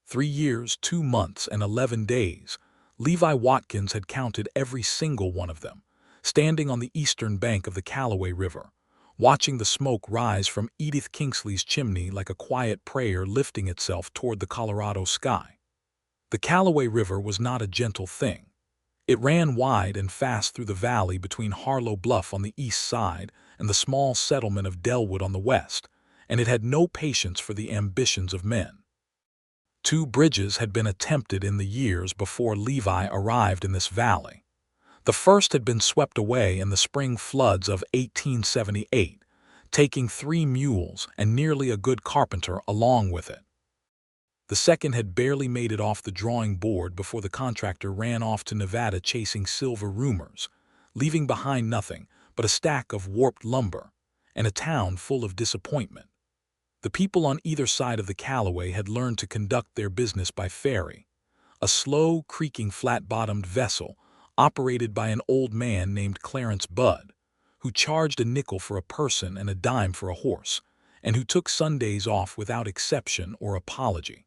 3 years, 2 months, and 11 days, Levi Watkins had counted every single one of them, standing on the eastern bank of the Calloway River, watching the smoke rise from Edith Kingsley's chimney like a quiet prayer lifting itself toward the Colorado sky. The Calloway River was not a gentle thing. It ran wide and fast through the valley between Harlow Bluff on the east side and the small settlement of Delwood on the west, and it had no patience for the ambitions of men. 2 bridges had been attempted in the years before Levi arrived in this valley. The first had been swept away in the spring floods of 1878, taking 3 mules and nearly a good carpenter along with it. The second had barely made it off the drawing board before the contractor ran off to Nevada chasing silver rumors, leaving behind nothing but a stack of warped lumber and a town full of disappointment. The people on either side of the Calloway had learned to conduct their business by ferry, a slow, creaking, flat-bottomed vessel operated by an old man named Clarence Budd, who charged a nickel for a person and a dime for a horse, and who took Sundays off without exception or apology.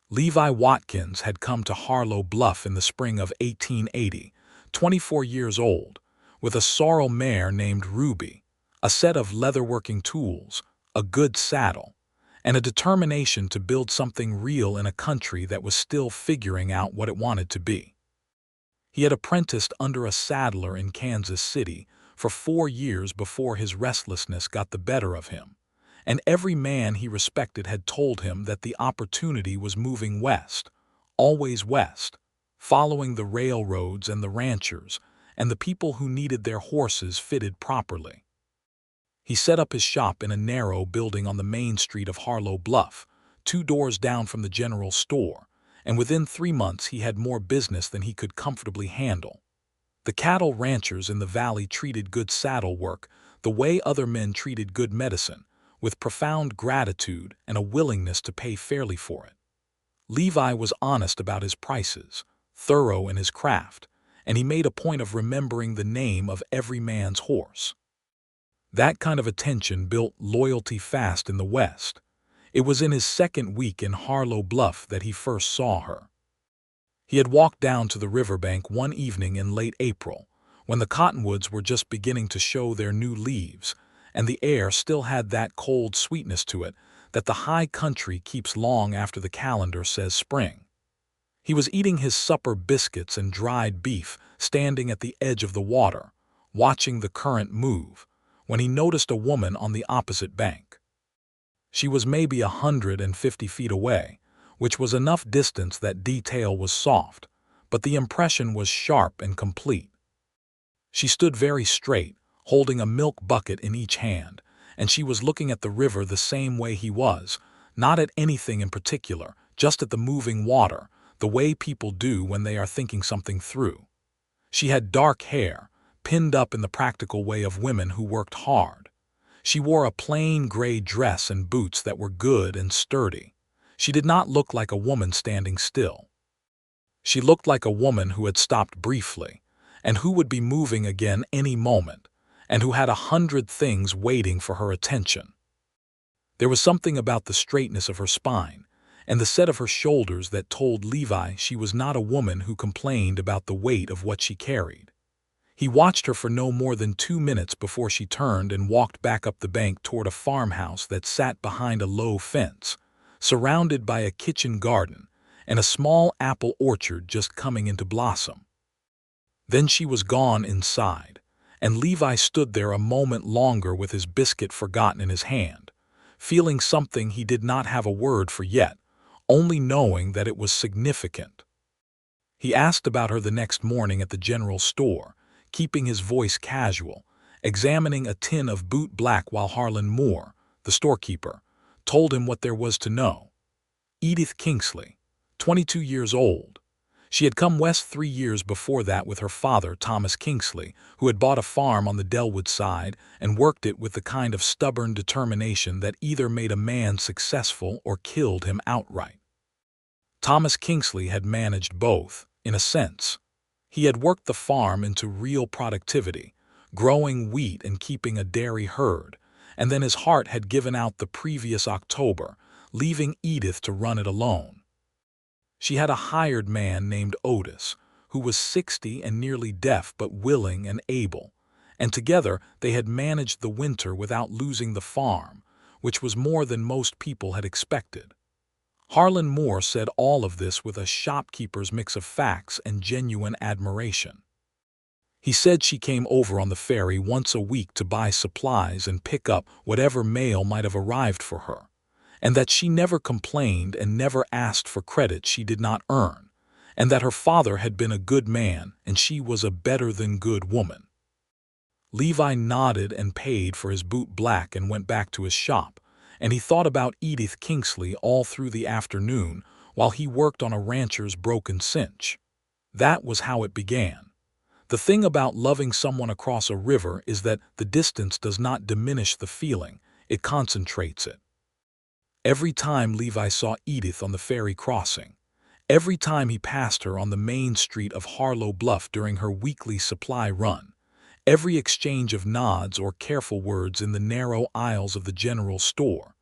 Levi Watkins had come to Harlow Bluff in the spring of 1880, 24 years old, with a sorrel mare named Ruby, a set of leatherworking tools, a good saddle, and a determination to build something real in a country that was still figuring out what it wanted to be. He had apprenticed under a saddler in Kansas City for 4 years before his restlessness got the better of him, and every man he respected had told him that the opportunity was moving west, always west, following the railroads and the ranchers and the people who needed their horses fitted properly. He set up his shop in a narrow building on the main street of Harlow Bluff, 2 doors down from the general store, and within 3 months he had more business than he could comfortably handle. The cattle ranchers in the valley treated good saddle work the way other men treated good medicine, with profound gratitude and a willingness to pay fairly for it. Levi was honest about his prices, thorough in his craft, and he made a point of remembering the name of every man's horse. That kind of attention built loyalty fast in the West. It was in his second week in Harlow Bluff that he first saw her. He had walked down to the riverbank one evening in late April, when the cottonwoods were just beginning to show their new leaves, and the air still had that cold sweetness to it that the high country keeps long after the calendar says spring. He was eating his supper biscuits and dried beef, standing at the edge of the water, watching the current move, when he noticed a woman on the opposite bank. She was maybe 150 feet away, which was enough distance that detail was soft, but the impression was sharp and complete. She stood very straight, holding a milk bucket in each hand, and she was looking at the river the same way he was, not at anything in particular, just at the moving water, the way people do when they are thinking something through. She had dark hair, pinned up in the practical way of women who worked hard. She wore a plain gray dress and boots that were good and sturdy. She did not look like a woman standing still. She looked like a woman who had stopped briefly, and who would be moving again any moment, and who had 100 things waiting for her attention. There was something about the straightness of her spine and the set of her shoulders that told Levi she was not a woman who complained about the weight of what she carried. He watched her for no more than 2 minutes before she turned and walked back up the bank toward a farmhouse that sat behind a low fence, surrounded by a kitchen garden and a small apple orchard just coming into blossom. Then she was gone inside, and Levi stood there a moment longer with his biscuit forgotten in his hand, feeling something he did not have a word for yet, only knowing that it was significant. He asked about her the next morning at the general store, keeping his voice casual, examining a tin of boot black while Harlan Moore, the storekeeper, told him what there was to know. Edith Kingsley, 22 years old. She had come west 3 years before that with her father, Thomas Kingsley, who had bought a farm on the Delwood side and worked it with the kind of stubborn determination that either made a man successful or killed him outright. Thomas Kingsley had managed both, in a sense. He had worked the farm into real productivity, growing wheat and keeping a dairy herd, and then his heart had given out the previous October, leaving Edith to run it alone. She had a hired man named Otis, who was 60 and nearly deaf but willing and able, and together they had managed the winter without losing the farm, which was more than most people had expected. Harlan Moore said all of this with a shopkeeper's mix of facts and genuine admiration. He said she came over on the ferry once a week to buy supplies and pick up whatever mail might have arrived for her, and that she never complained and never asked for credit she did not earn, and that her father had been a good man and she was a better-than-good woman. Levi nodded and paid for his boot black and went back to his shop, and he thought about Edith Kingsley all through the afternoon while he worked on a rancher's broken cinch. That was how it began. The thing about loving someone across a river is that the distance does not diminish the feeling, it concentrates it. Every time Levi saw Edith on the ferry crossing, every time he passed her on the main street of Harlow Bluff during her weekly supply run, every exchange of nods or careful words in the narrow aisles of the general store,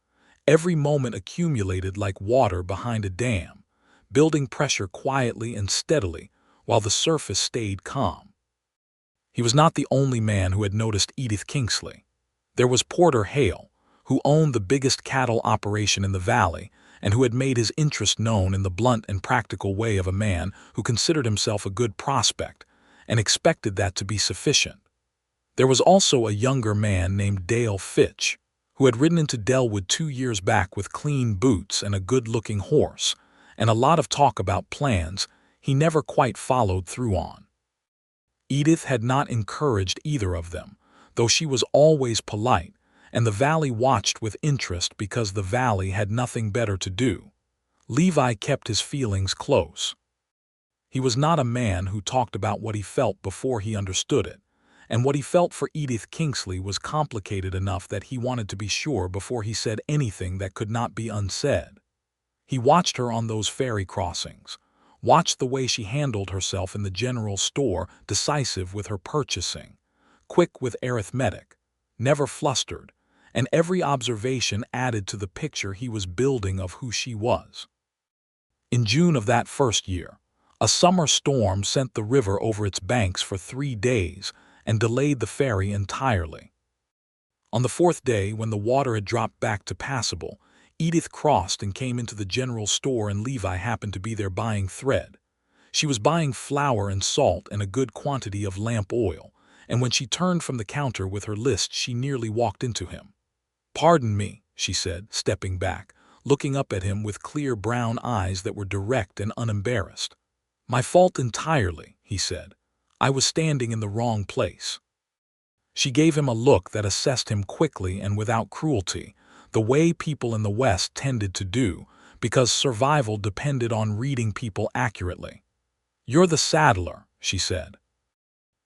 every moment accumulated like water behind a dam, building pressure quietly and steadily while the surface stayed calm. He was not the only man who had noticed Edith Kingsley. There was Porter Hale, who owned the biggest cattle operation in the valley and who had made his interest known in the blunt and practical way of a man who considered himself a good prospect and expected that to be sufficient. There was also a younger man named Dale Fitch, who had ridden into Delwood 2 years back with clean boots and a good-looking horse, and a lot of talk about plans he never quite followed through on. Edith had not encouraged either of them, though she was always polite, and the valley watched with interest because the valley had nothing better to do. Levi kept his feelings close. He was not a man who talked about what he felt before he understood it, and what he felt for Edith Kingsley was complicated enough that he wanted to be sure before he said anything that could not be unsaid. He watched her on those ferry crossings, watched the way she handled herself in the general store, decisive with her purchasing, quick with arithmetic, never flustered, and every observation added to the picture he was building of who she was. In June of that first year, a summer storm sent the river over its banks for 3 days and delayed the ferry entirely. On the 4th day, when the water had dropped back to passable, Edith crossed and came into the general store, and Levi happened to be there buying thread. She was buying flour and salt and a good quantity of lamp oil, and when she turned from the counter with her list she nearly walked into him. "Pardon me," she said, stepping back, looking up at him with clear brown eyes that were direct and unembarrassed. "My fault entirely," he said. "I was standing in the wrong place." She gave him a look that assessed him quickly and without cruelty, the way people in the West tended to do, because survival depended on reading people accurately. "You're the saddler," she said.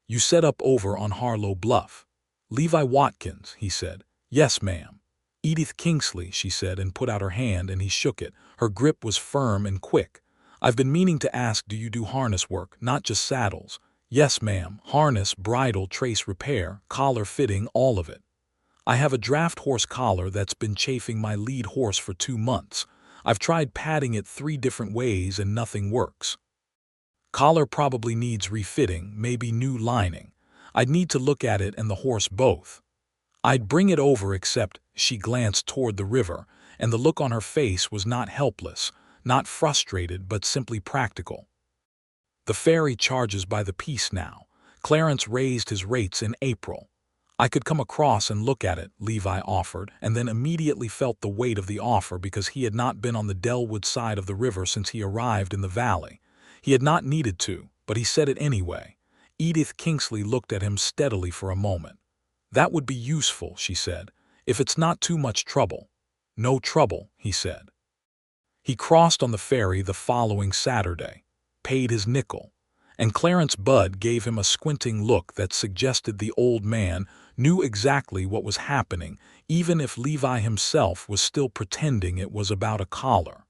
"You set up over on Harlow Bluff." "Levi Watkins," he said. "Yes, ma'am." "Edith Kingsley," she said, and put out her hand, and he shook it. Her grip was firm and quick. "I've been meaning to ask, do you do harness work, not just saddles?" "Yes, ma'am. Harness, bridle, trace repair, collar fitting, all of it." "I have a draft horse collar that's been chafing my lead horse for 2 months. I've tried padding it 3 different ways and nothing works. Collar probably needs refitting, maybe new lining. I'd need to look at it and the horse both. I'd bring it over, except," she glanced toward the river, and the look on her face was not helpless, not frustrated, but simply practical. "The ferry charges by the piece now. Clarence raised his rates in April. I could come across and look at it," Levi offered, and then immediately felt the weight of the offer because he had not been on the Delwood side of the river since he arrived in the valley. He had not needed to, but he said it anyway. Edith Kingsley looked at him steadily for a moment. "That would be useful," she said, "if it's not too much trouble." "No trouble," he said. He crossed on the ferry the following Saturday, paid his nickel, and Clarence Budd gave him a squinting look that suggested the old man knew exactly what was happening, even if Levi himself was still pretending it was about a collar.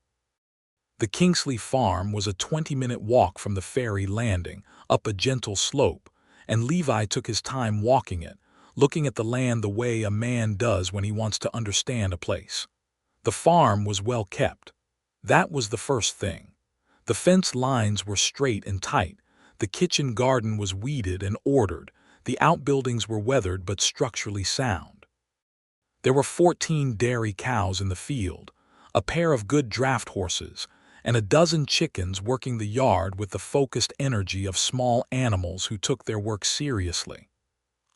The Kingsley farm was a 20-minute walk from the ferry landing, up a gentle slope, and Levi took his time walking it, looking at the land the way a man does when he wants to understand a place. The farm was well kept. That was the first thing. The fence lines were straight and tight, the kitchen garden was weeded and ordered, the outbuildings were weathered but structurally sound. There were 14 dairy cows in the field, a pair of good draft horses, and a dozen chickens working the yard with the focused energy of small animals who took their work seriously.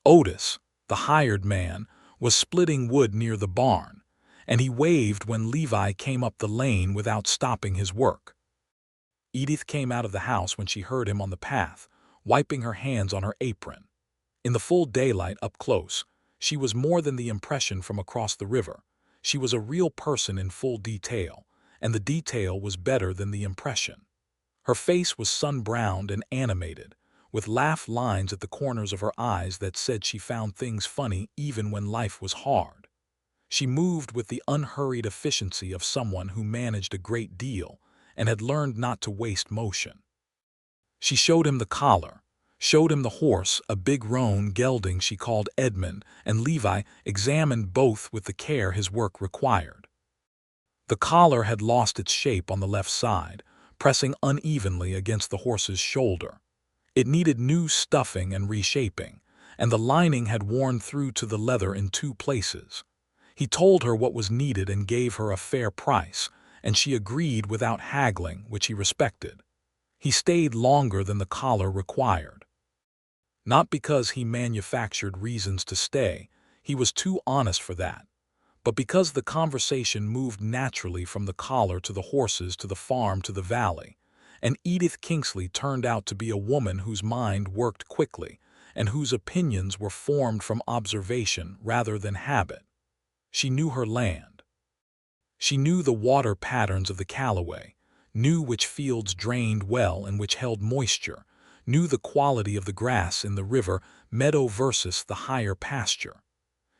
Otis, the hired man, was splitting wood near the barn, and he waved when Levi came up the lane without stopping his work. Edith came out of the house when she heard him on the path, wiping her hands on her apron. In the full daylight up close, she was more than the impression from across the river. She was a real person in full detail, and the detail was better than the impression. Her face was sun-browned and animated, with laugh lines at the corners of her eyes that said she found things funny even when life was hard. She moved with the unhurried efficiency of someone who managed a great deal and had learned not to waste motion. She showed him the collar, showed him the horse, a big roan gelding she called Edmund, and Levi examined both with the care his work required. The collar had lost its shape on the left side, pressing unevenly against the horse's shoulder. It needed new stuffing and reshaping, and the lining had worn through to the leather in 2 places. He told her what was needed and gave her a fair price, and she agreed without haggling, which he respected. He stayed longer than the collar required. Not because he manufactured reasons to stay, he was too honest for that, but because the conversation moved naturally from the collar to the horses to the farm to the valley, and Edith Kingsley turned out to be a woman whose mind worked quickly and whose opinions were formed from observation rather than habit. She knew her land. She knew the water patterns of the Calloway, knew which fields drained well and which held moisture, knew the quality of the grass in the river meadow versus the higher pasture.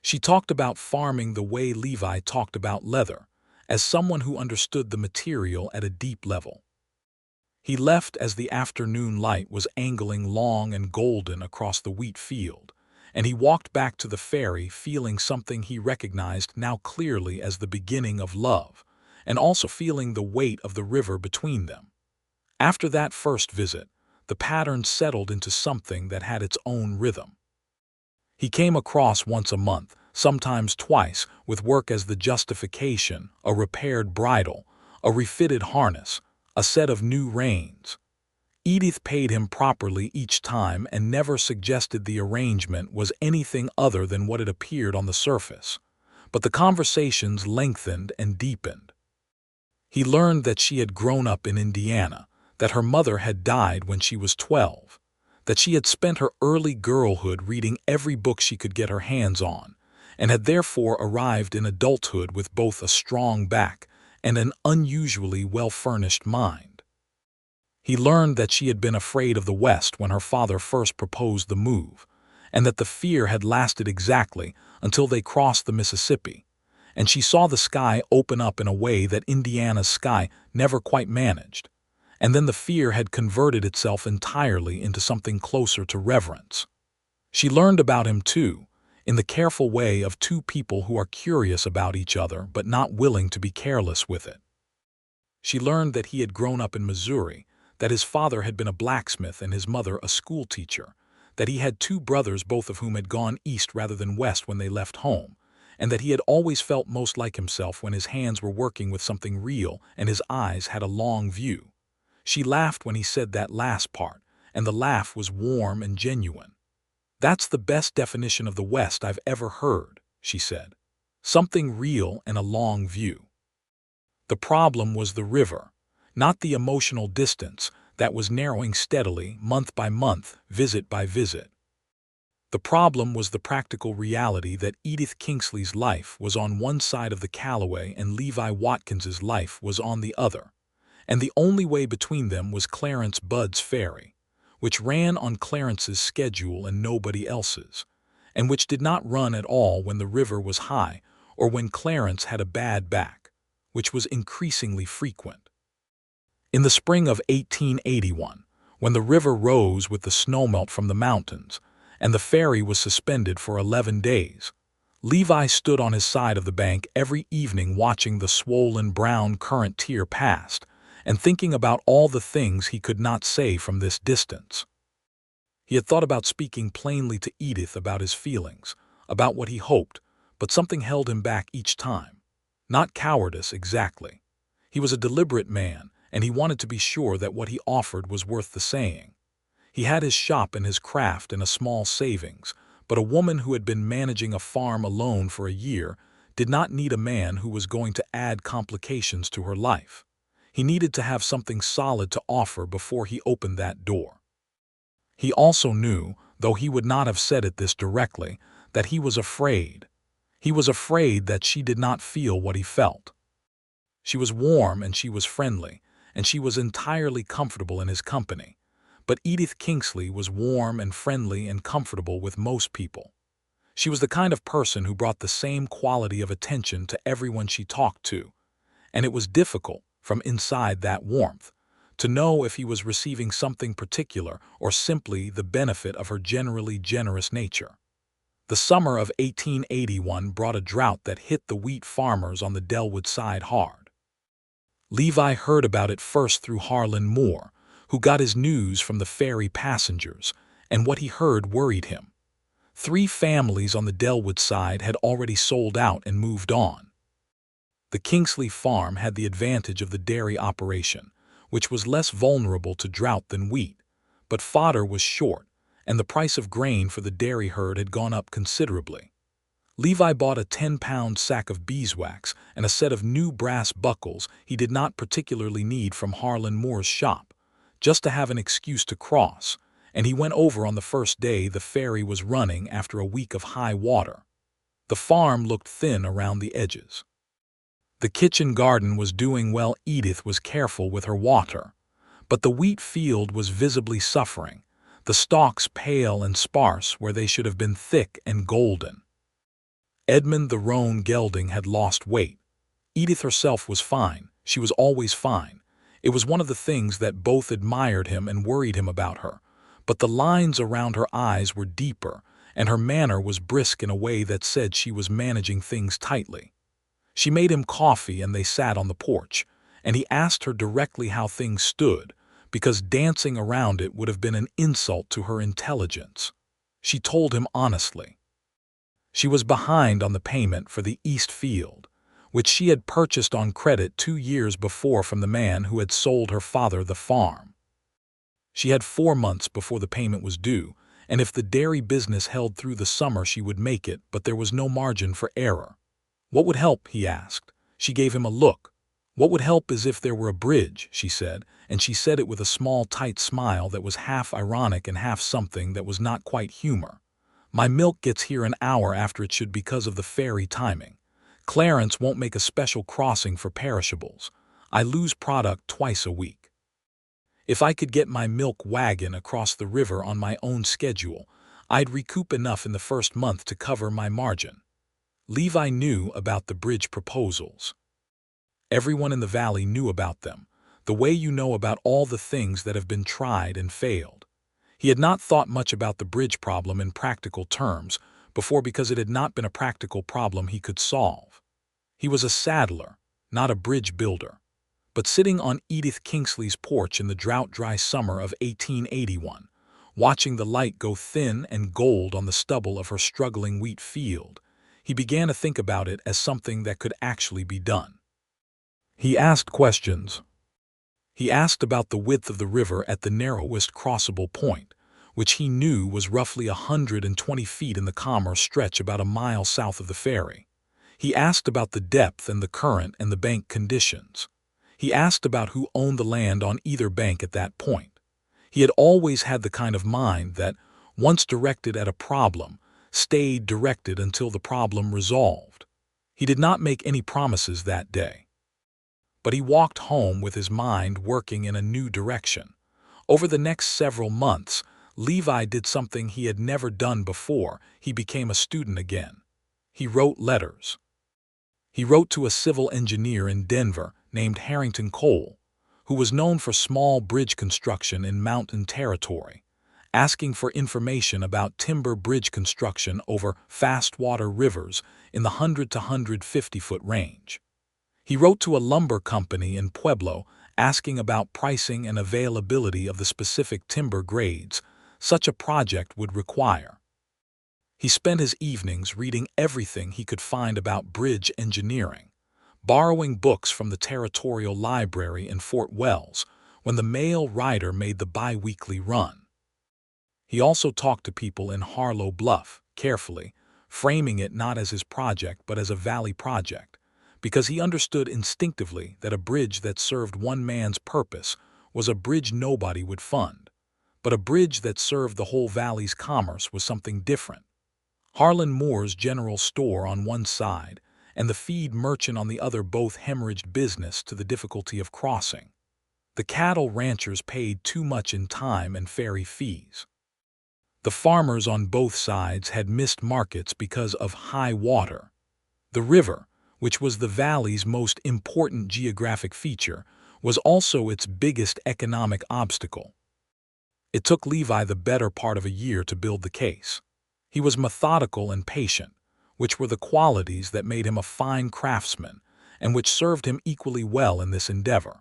She talked about farming the way Levi talked about leather, as someone who understood the material at a deep level. He left as the afternoon light was angling long and golden across the wheat field, and he walked back to the ferry feeling something he recognized now clearly as the beginning of love, and also feeling the weight of the river between them. After that first visit, the pattern settled into something that had its own rhythm. He came across once a month, sometimes twice, with work as the justification, a repaired bridle, a refitted harness, a set of new reins. Edith paid him properly each time and never suggested the arrangement was anything other than what it appeared on the surface. But the conversations lengthened and deepened. He learned that she had grown up in Indiana, that her mother had died when she was 12, that she had spent her early girlhood reading every book she could get her hands on, and had therefore arrived in adulthood with both a strong back and an unusually well-furnished mind. He learned that she had been afraid of the West when her father first proposed the move, and that the fear had lasted exactly until they crossed the Mississippi, and she saw the sky open up in a way that Indiana's sky never quite managed. And then the fear had converted itself entirely into something closer to reverence. She learned about him, too, in the careful way of 2 people who are curious about each other but not willing to be careless with it. She learned that he had grown up in Missouri, that his father had been a blacksmith and his mother a schoolteacher, that he had 2 brothers, both of whom had gone east rather than west when they left home, and that he had always felt most like himself when his hands were working with something real and his eyes had a long view. She laughed when he said that last part, and the laugh was warm and genuine. "That's the best definition of the West I've ever heard," she said. "Something real and a long view." The problem was the river, not the emotional distance that was narrowing steadily, month by month, visit by visit. The problem was the practical reality that Edith Kingsley's life was on one side of the Calloway and Levi Watkins's life was on the other. And the only way between them was Clarence Budd's ferry, which ran on Clarence's schedule and nobody else's, and which did not run at all when the river was high or when Clarence had a bad back, which was increasingly frequent. In the spring of 1881, when the river rose with the snowmelt from the mountains, and the ferry was suspended for 11 days, Levi stood on his side of the bank every evening watching the swollen brown current tear past, and thinking about all the things he could not say from this distance. He had thought about speaking plainly to Edith about his feelings, about what he hoped, but something held him back each time. Not cowardice, exactly. He was a deliberate man, and he wanted to be sure that what he offered was worth the saying. He had his shop and his craft and a small savings, but a woman who had been managing a farm alone for a year did not need a man who was going to add complications to her life. He needed to have something solid to offer before he opened that door. He also knew, though he would not have said it this directly, that he was afraid. He was afraid that she did not feel what he felt. She was warm and she was friendly, and she was entirely comfortable in his company. But Edith Kingsley was warm and friendly and comfortable with most people. She was the kind of person who brought the same quality of attention to everyone she talked to, and it was difficult, from inside that warmth, to know if he was receiving something particular or simply the benefit of her generally generous nature. The summer of 1881 brought a drought that hit the wheat farmers on the Delwood side hard. Levi heard about it first through Harlan Moore, who got his news from the ferry passengers, and what he heard worried him. 3 families on the Delwood side had already sold out and moved on. The Kingsley farm had the advantage of the dairy operation, which was less vulnerable to drought than wheat, but fodder was short, and the price of grain for the dairy herd had gone up considerably. Levi bought a 10-pound sack of beeswax and a set of new brass buckles he did not particularly need from Harlan Moore's shop, just to have an excuse to cross, and he went over on the first day the ferry was running after a week of high water. The farm looked thin around the edges. The kitchen garden was doing well. Edith was careful with her water, but the wheat field was visibly suffering, the stalks pale and sparse where they should have been thick and golden. Edmund the roan gelding had lost weight. Edith herself was fine. She was always fine. It was one of the things that both admired him and worried him about her, but the lines around her eyes were deeper, and her manner was brisk in a way that said she was managing things tightly. She made him coffee and they sat on the porch, and he asked her directly how things stood, because dancing around it would have been an insult to her intelligence. She told him honestly. She was behind on the payment for the East Field, which she had purchased on credit 2 years before from the man who had sold her father the farm. She had 4 months before the payment was due, and if the dairy business held through the summer she would make it, but there was no margin for error. What would help, he asked. She gave him a look. What would help is if there were a bridge, she said, and she said it with a small tight smile that was half ironic and half something that was not quite humor. My milk gets here an hour after it should because of the ferry timing. Clarence won't make a special crossing for perishables. I lose product twice a week. If I could get my milk wagon across the river on my own schedule, I'd recoup enough in the first month to cover my margin. Levi knew about the bridge proposals. Everyone in the valley knew about them, the way you know about all the things that have been tried and failed. He had not thought much about the bridge problem in practical terms before because it had not been a practical problem he could solve. He was a saddler, not a bridge builder. But sitting on Edith Kingsley's porch in the drought-dry summer of 1881, watching the light go thin and gold on the stubble of her struggling wheat field, he began to think about it as something that could actually be done. He asked questions. He asked about the width of the river at the narrowest crossable point, which he knew was roughly 120 feet in the Commerce stretch about a mile south of the ferry. He asked about the depth and the current and the bank conditions. He asked about who owned the land on either bank at that point. He had always had the kind of mind that, once directed at a problem, stayed directed until the problem resolved. He did not make any promises that day. But he walked home with his mind working in a new direction. Over the next several months, Levi did something he had never done before. He became a student again. He wrote letters. He wrote to a civil engineer in Denver named Harrington Cole, who was known for small bridge construction in mountain territory, asking for information about timber bridge construction over fast-water rivers in the 100 to 150-foot range. He wrote to a lumber company in Pueblo asking about pricing and availability of the specific timber grades such a project would require. He spent his evenings reading everything he could find about bridge engineering, borrowing books from the Territorial Library in Fort Wells when the mail rider made the bi-weekly run. He also talked to people in Harlow Bluff, carefully, framing it not as his project but as a valley project, because he understood instinctively that a bridge that served one man's purpose was a bridge nobody would fund, but a bridge that served the whole valley's commerce was something different. Harlan Moore's general store on one side and the feed merchant on the other both hemorrhaged business to the difficulty of crossing. The cattle ranchers paid too much in time and ferry fees. The farmers on both sides had missed markets because of high water. The river, which was the valley's most important geographic feature, was also its biggest economic obstacle. It took Levi the better part of a year to build the case. He was methodical and patient, which were the qualities that made him a fine craftsman and which served him equally well in this endeavor.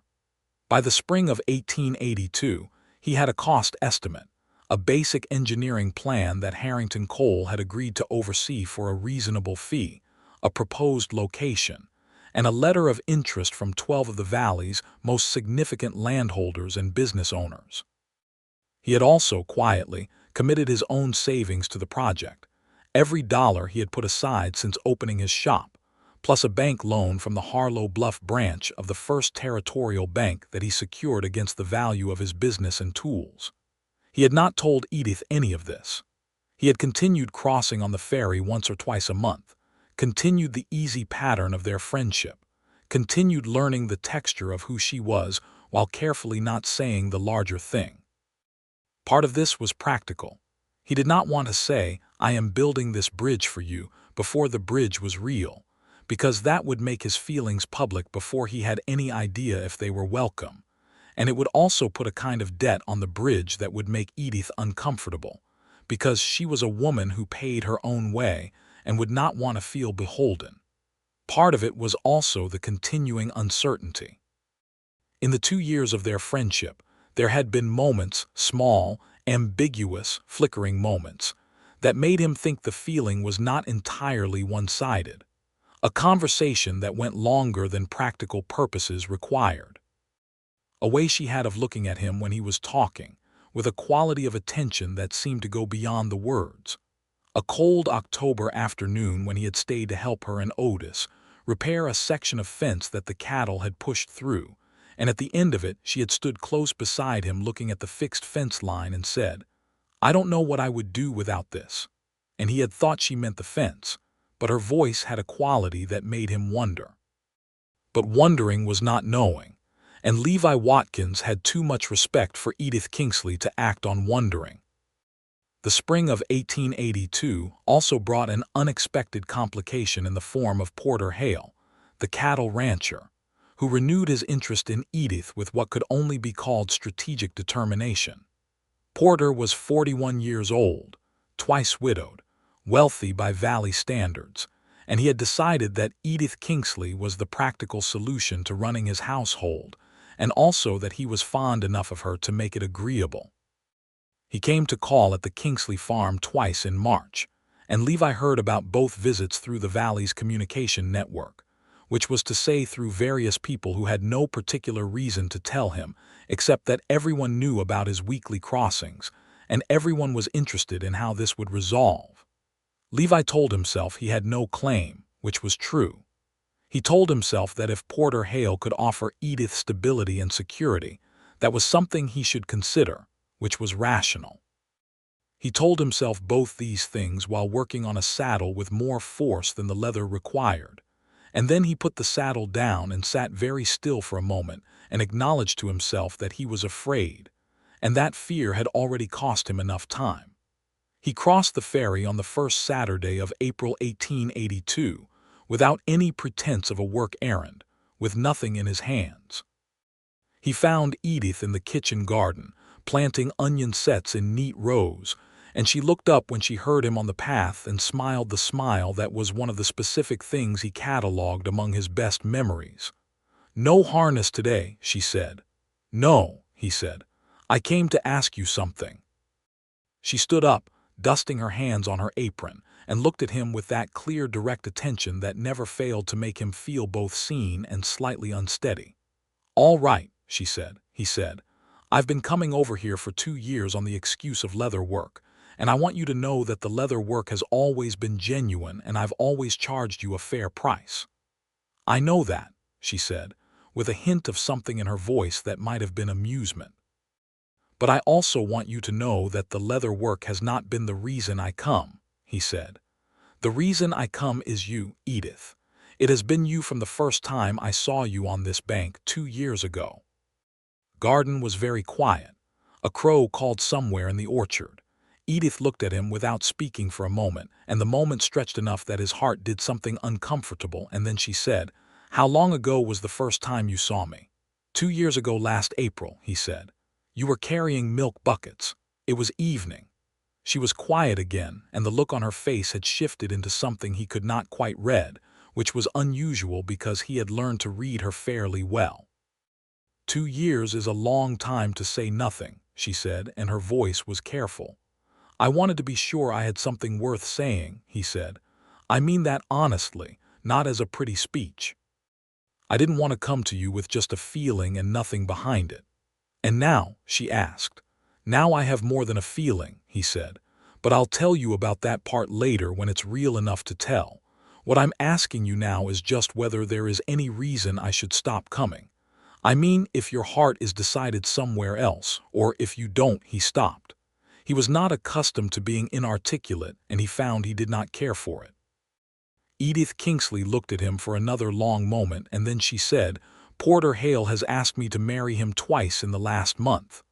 By the spring of 1882, he had a cost estimate, a basic engineering plan that Harrington Cole had agreed to oversee for a reasonable fee, a proposed location, and a letter of interest from 12 of the valley's most significant landholders and business owners. He had also, quietly, committed his own savings to the project, every dollar he had put aside since opening his shop, plus a bank loan from the Harlow Bluff branch of the First Territorial Bank that he secured against the value of his business and tools. He had not told Edith any of this. He had continued crossing on the ferry once or twice a month, continued the easy pattern of their friendship, continued learning the texture of who she was while carefully not saying the larger thing. Part of this was practical. He did not want to say, "I am building this bridge for you," before the bridge was real, because that would make his feelings public before he had any idea if they were welcome, and it would also put a kind of debt on the bridge that would make Edith uncomfortable, because she was a woman who paid her own way and would not want to feel beholden. Part of it was also the continuing uncertainty. In the 2 years of their friendship, there had been moments, small, ambiguous, flickering moments, that made him think the feeling was not entirely one-sided, a conversation that went longer than practical purposes required. A way she had of looking at him when he was talking, with a quality of attention that seemed to go beyond the words. A cold October afternoon when he had stayed to help her and Otis repair a section of fence that the cattle had pushed through, and at the end of it she had stood close beside him looking at the fixed fence line and said, "I don't know what I would do without this." And he had thought she meant the fence, but her voice had a quality that made him wonder. But wondering was not knowing, and Levi Watkins had too much respect for Edith Kingsley to act on wondering. The spring of 1882 also brought an unexpected complication in the form of Porter Hale, the cattle rancher, who renewed his interest in Edith with what could only be called strategic determination. Porter was 41 years old, twice widowed, wealthy by valley standards, and he had decided that Edith Kingsley was the practical solution to running his household, and also that he was fond enough of her to make it agreeable. He came to call at the Kingsley farm twice in March, and Levi heard about both visits through the valley's communication network, which was to say through various people who had no particular reason to tell him, except that everyone knew about his weekly crossings, and everyone was interested in how this would resolve. Levi told himself he had no claim, which was true. He told himself that if Porter Hale could offer Edith stability and security, that was something he should consider, which was rational. He told himself both these things while working on a saddle with more force than the leather required. And then he put the saddle down and sat very still for a moment and acknowledged to himself that he was afraid, and that fear had already cost him enough time. He crossed the ferry on the first Saturday of April 1882 without any pretense of a work errand, with nothing in his hands. He found Edith in the kitchen garden, planting onion sets in neat rows, and she looked up when she heard him on the path and smiled the smile that was one of the specific things he catalogued among his best memories. "No harness today," she said. "No," he said. "I came to ask you something." She stood up, dusting her hands on her apron, and looked at him with that clear, direct attention that never failed to make him feel both seen and slightly unsteady. "All right," he said. "I've been coming over here for 2 years on the excuse of leather work, and I want you to know that the leather work has always been genuine and I've always charged you a fair price." "I know that," she said, with a hint of something in her voice that might have been amusement. "But I also want you to know that the leather work has not been the reason I come," he said. "The reason I come is you, Edith. It has been you from the first time I saw you on this bank 2 years ago." Garden was very quiet. A crow called somewhere in the orchard. Edith looked at him without speaking for a moment, and the moment stretched enough that his heart did something uncomfortable, and then she said, "How long ago was the first time you saw me?" "2 years ago last April," he said. "You were carrying milk buckets. It was evening." She was quiet again, and the look on her face had shifted into something he could not quite read, which was unusual because he had learned to read her fairly well. "2 years is a long time to say nothing," she said, and her voice was careful. "I wanted to be sure I had something worth saying," he said. "I mean that honestly, not as a pretty speech. I didn't want to come to you with just a feeling and nothing behind it." "And now?" she asked. "Now I have more than a feeling," he said. "But I'll tell you about that part later when it's real enough to tell. What I'm asking you now is just whether there is any reason I should stop coming. I mean, if your heart is decided somewhere else, or if you don't." He stopped. He was not accustomed to being inarticulate, and he found he did not care for it. Edith Kingsley looked at him for another long moment, and then she said, "Porter Hale has asked me to marry him twice in the last month."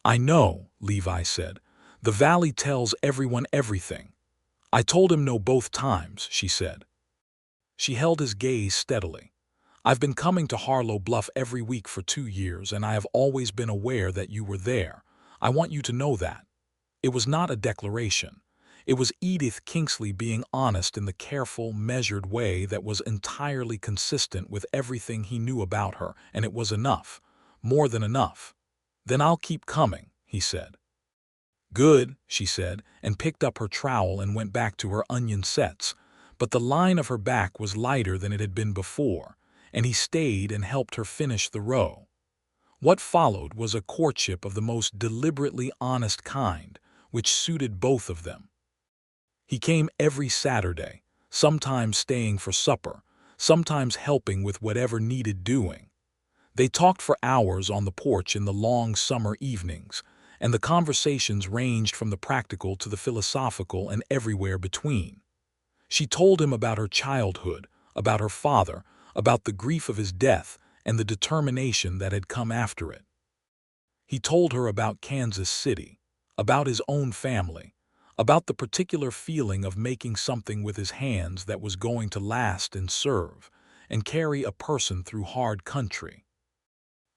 "I know," Levi said. "The valley tells everyone everything." "I told him no both times," she said. She held his gaze steadily. "I've been coming to Harlow Bluff every week for 2 years, and I have always been aware that you were there. I want you to know that." It was not a declaration. It was Edith Kingsley being honest in the careful, measured way that was entirely consistent with everything he knew about her, and it was enough. More than enough. "Then I'll keep coming," he said. "Good," she said, and picked up her trowel and went back to her onion sets. But the line of her back was lighter than it had been before, and he stayed and helped her finish the row. What followed was a courtship of the most deliberately honest kind, which suited both of them. He came every Saturday, sometimes staying for supper, sometimes helping with whatever needed doing. They talked for hours on the porch in the long summer evenings, and the conversations ranged from the practical to the philosophical and everywhere between. She told him about her childhood, about her father, about the grief of his death, and the determination that had come after it. He told her about Kansas City, about his own family, about the particular feeling of making something with his hands that was going to last and serve, and carry a person through hard country.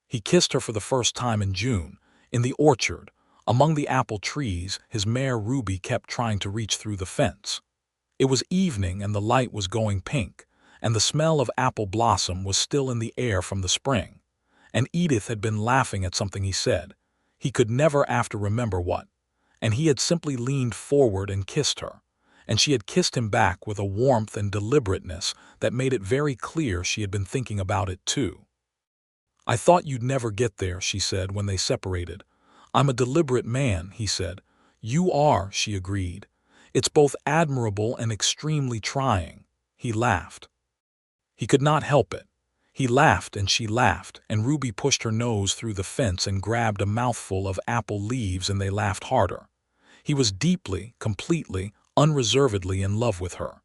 He kissed her for the first time in June, in the orchard, among the apple trees. His mare Ruby kept trying to reach through the fence. It was evening and the light was going pink, and the smell of apple blossom was still in the air from the spring. And Edith had been laughing at something he said. He could never after remember what. And he had simply leaned forward and kissed her. And she had kissed him back with a warmth and deliberateness that made it very clear she had been thinking about it too. "I thought you'd never get there," she said when they separated. "I'm a deliberate man," he said. "You are," she agreed. "It's both admirable and extremely trying." He laughed. He could not help it. He laughed and she laughed, and Ruby pushed her nose through the fence and grabbed a mouthful of apple leaves, and they laughed harder. He was deeply, completely, unreservedly in love with her.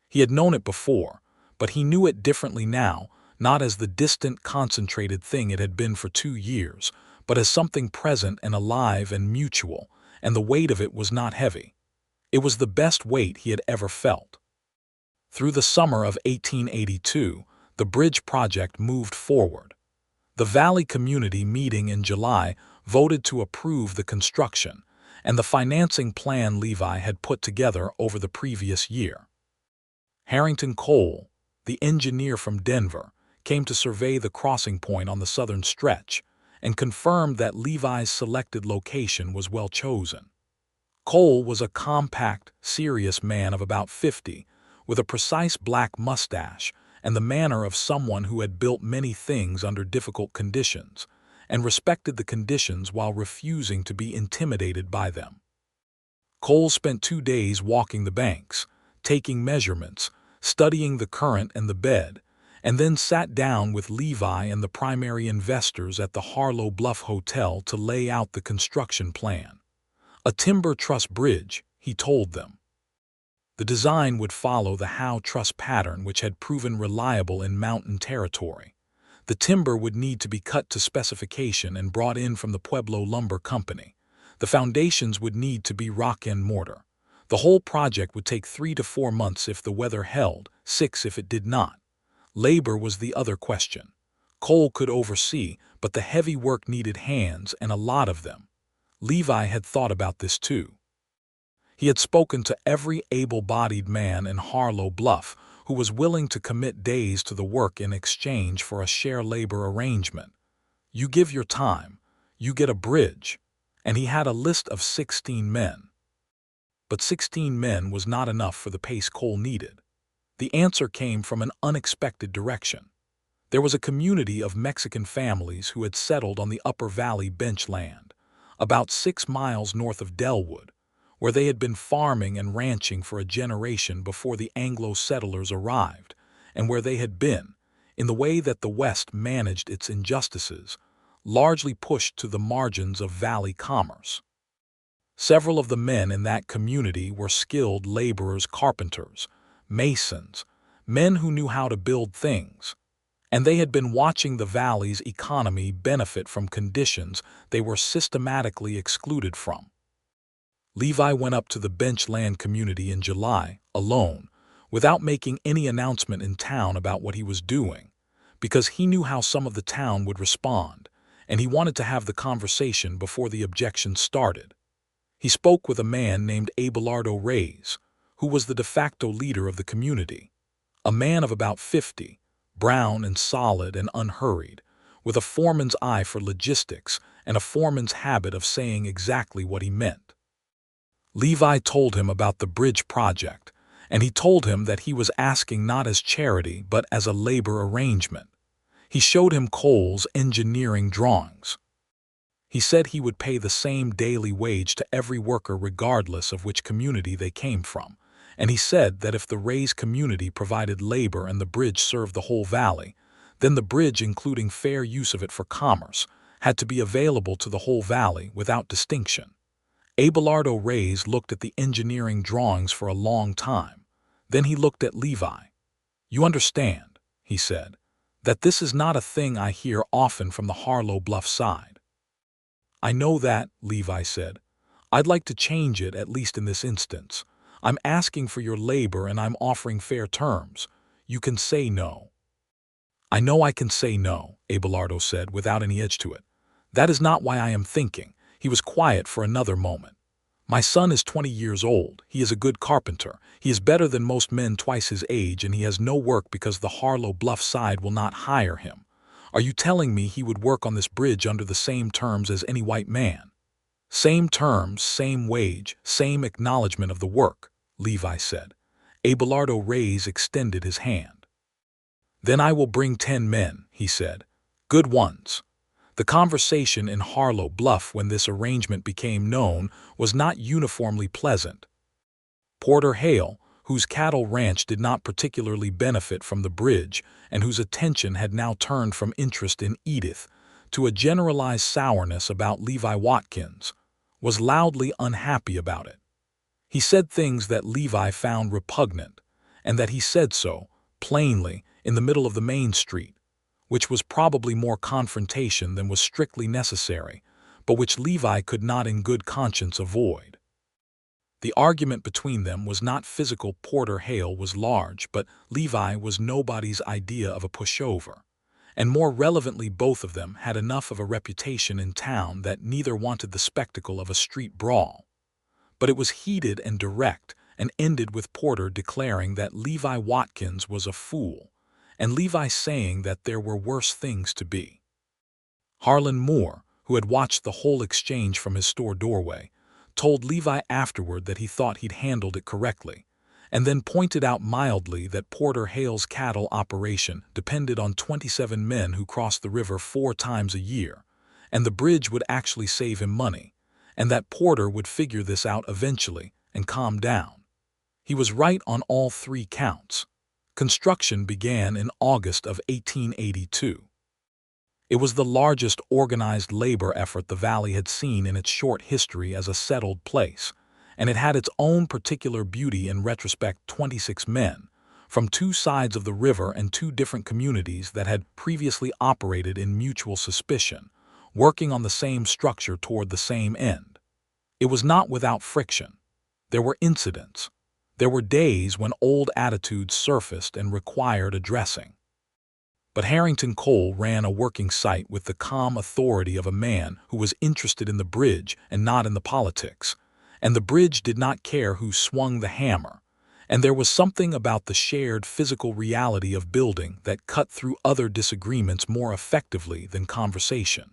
He had known it before, but he knew it differently now, not as the distant, concentrated thing it had been for 2 years, but as something present and alive and mutual, and the weight of it was not heavy. It was the best weight he had ever felt. Through the summer of 1882, the bridge project moved forward. The Valley Community meeting in July voted to approve the construction and the financing plan Levi had put together over the previous year. Harrington Cole, the engineer from Denver, came to survey the crossing point on the southern stretch, and confirmed that Levi's selected location was well chosen. Cole was a compact, serious man of about 50, with a precise black mustache and the manner of someone who had built many things under difficult conditions, and respected the conditions while refusing to be intimidated by them. Cole spent 2 days walking the banks, taking measurements, studying the current and the bed, and then sat down with Levi and the primary investors at the Harlow Bluff Hotel to lay out the construction plan. A timber truss bridge, he told them. The design would follow the Howe truss pattern, which had proven reliable in mountain territory. The timber would need to be cut to specification and brought in from the Pueblo Lumber Company. The foundations would need to be rock and mortar. The whole project would take 3 to 4 months if the weather held, 6 if it did not. Labor was the other question. Cole could oversee, but the heavy work needed hands, and a lot of them. Levi had thought about this too. He had spoken to every able-bodied man in Harlow Bluff who was willing to commit days to the work in exchange for a share labor arrangement. You give your time, you get a bridge, and he had a list of 16 men. But 16 men was not enough for the pace Cole needed. The answer came from an unexpected direction. There was a community of Mexican families who had settled on the Upper Valley bench land, about 6 miles north of Delwood, where they had been farming and ranching for a generation before the Anglo settlers arrived, and where they had been, in the way that the West managed its injustices, largely pushed to the margins of valley commerce. Several of the men in that community were skilled laborers, carpenters, masons, men who knew how to build things, and they had been watching the valley's economy benefit from conditions they were systematically excluded from. Levi went up to the bench land community in July, alone, without making any announcement in town about what he was doing, because he knew how some of the town would respond, and he wanted to have the conversation before the objections started. He spoke with a man named Abelardo Reyes, who was the de facto leader of the community, a man of about 50, brown and solid and unhurried, with a foreman's eye for logistics and a foreman's habit of saying exactly what he meant. Levi told him about the bridge project, and he told him that he was asking not as charity but as a labor arrangement. He showed him Cole's engineering drawings. He said he would pay the same daily wage to every worker regardless of which community they came from, and he said that if the Rays community provided labor and the bridge served the whole valley, then the bridge, including fair use of it for commerce, had to be available to the whole valley without distinction. Abelardo Reyes looked at the engineering drawings for a long time. Then he looked at Levi. "You understand," he said, "that this is not a thing I hear often from the Harlow Bluff side." "I know that," Levi said. "I'd like to change it, at least in this instance. I'm asking for your labor and I'm offering fair terms. You can say no." "I know I can say no," Abelardo said without any edge to it. "That is not why I am thinking." He was quiet for another moment. "My son is 20 years old. He is a good carpenter. He is better than most men twice his age, and he has no work because the Harlow Bluff side will not hire him. Are you telling me he would work on this bridge under the same terms as any white man?" "Same terms, same wage, same acknowledgement of the work," Levi said. Abelardo Reyes extended his hand. "Then I will bring 10 men," he said. "Good ones." The conversation in Harlow Bluff when this arrangement became known was not uniformly pleasant. Porter Hale, whose cattle ranch did not particularly benefit from the bridge and whose attention had now turned from interest in Edith to a generalized sourness about Levi Watkins, was loudly unhappy about it. He said things that Levi found repugnant, and that he said so, plainly, in the middle of the main street, which was probably more confrontation than was strictly necessary, but which Levi could not in good conscience avoid. The argument between them was not physical. Porter Hale was large, but Levi was nobody's idea of a pushover. And more relevantly, both of them had enough of a reputation in town that neither wanted the spectacle of a street brawl. But it was heated and direct, and ended with Porter declaring that Levi Watkins was a fool, and Levi saying that there were worse things to be. Harlan Moore, who had watched the whole exchange from his store doorway, told Levi afterward that he thought he'd handled it correctly, and then pointed out mildly that Porter Hale's cattle operation depended on 27 men who crossed the river 4 times a year, and the bridge would actually save him money, and that Porter would figure this out eventually and calm down. He was right on all 3 counts. Construction began in August of 1882. It was the largest organized labor effort the valley had seen in its short history as a settled place, and it had its own particular beauty in retrospect. 26 men, from 2 sides of the river and 2 different communities that had previously operated in mutual suspicion, working on the same structure toward the same end. It was not without friction. There were incidents. There were days when old attitudes surfaced and required addressing. But Harrington Cole ran a working site with the calm authority of a man who was interested in the bridge and not in the politics, and the bridge did not care who swung the hammer, and there was something about the shared physical reality of building that cut through other disagreements more effectively than conversation.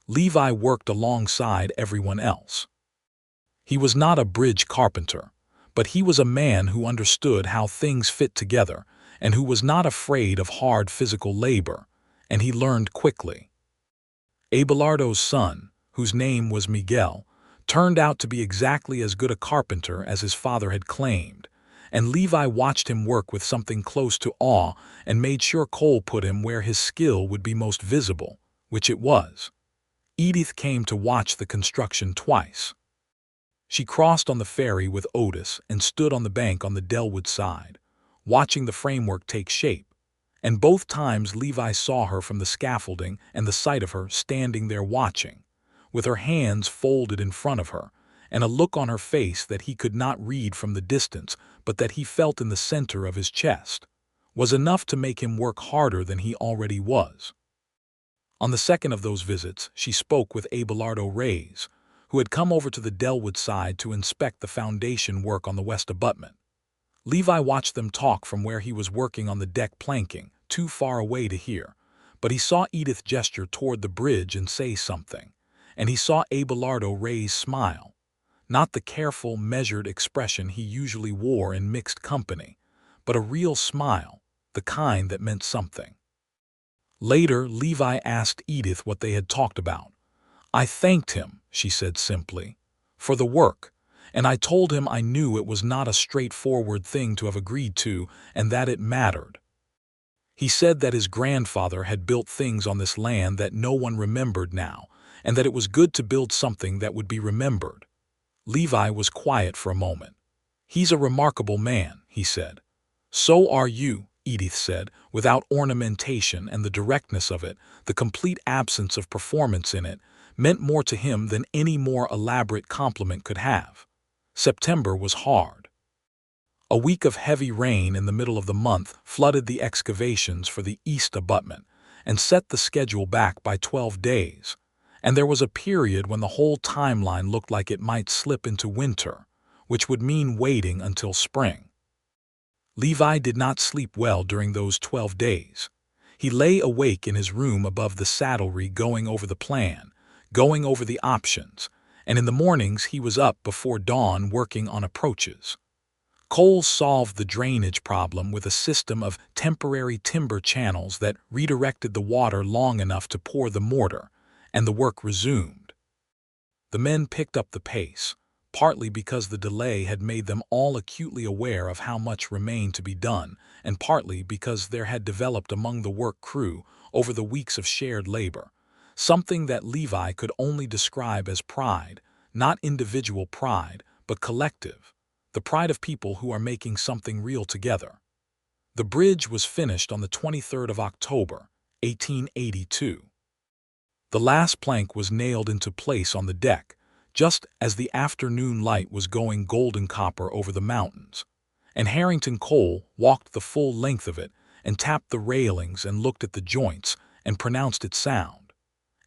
Levi worked alongside everyone else. He was not a bridge carpenter, but he was a man who understood how things fit together and who was not afraid of hard physical labor, and he learned quickly. Abelardo's son, whose name was Miguel, turned out to be exactly as good a carpenter as his father had claimed, and Levi watched him work with something close to awe and made sure Cole put him where his skill would be most visible, which it was. Edith came to watch the construction twice. She crossed on the ferry with Otis and stood on the bank on the Delwood side, watching the framework take shape, and both times Levi saw her from the scaffolding and the sight of her standing there watching, with her hands folded in front of her, and a look on her face that he could not read from the distance but that he felt in the center of his chest, was enough to make him work harder than he already was. On the second of those visits, she spoke with Abelardo Reyes, who had come over to the Delwood side to inspect the foundation work on the west abutment. Levi watched them talk from where he was working on the deck planking, too far away to hear, but he saw Edith gesture toward the bridge and say something, and he saw Abelardo Reyes smile, not the careful, measured expression he usually wore in mixed company, but a real smile, the kind that meant something. Later, Levi asked Edith what they had talked about. "I thanked him," she said simply, "for the work, and I told him I knew it was not a straightforward thing to have agreed to and that it mattered. He said that his grandfather had built things on this land that no one remembered now, and that it was good to build something that would be remembered." Levi was quiet for a moment. "He's a remarkable man," he said. "So are you," Edith said, without ornamentation, and the directness of it, the complete absence of performance in it, meant more to him than any more elaborate compliment could have. September was hard. A week of heavy rain in the middle of the month flooded the excavations for the east abutment and set the schedule back by 12 days, and there was a period when the whole timeline looked like it might slip into winter, which would mean waiting until spring. Levi did not sleep well during those 12 days. He lay awake in his room above the saddlery going over the plan, going over the options, and in the mornings he was up before dawn working on approaches. Cole solved the drainage problem with a system of temporary timber channels that redirected the water long enough to pour the mortar, and the work resumed. The men picked up the pace, partly because the delay had made them all acutely aware of how much remained to be done, and partly because there had developed among the work crew, over the weeks of shared labor, something that Levi could only describe as pride, not individual pride, but collective, the pride of people who are making something real together. The bridge was finished on the 23rd of October, 1882. The last plank was nailed into place on the deck, just as the afternoon light was going golden copper over the mountains, and Harrington Cole walked the full length of it and tapped the railings and looked at the joints and pronounced it sound.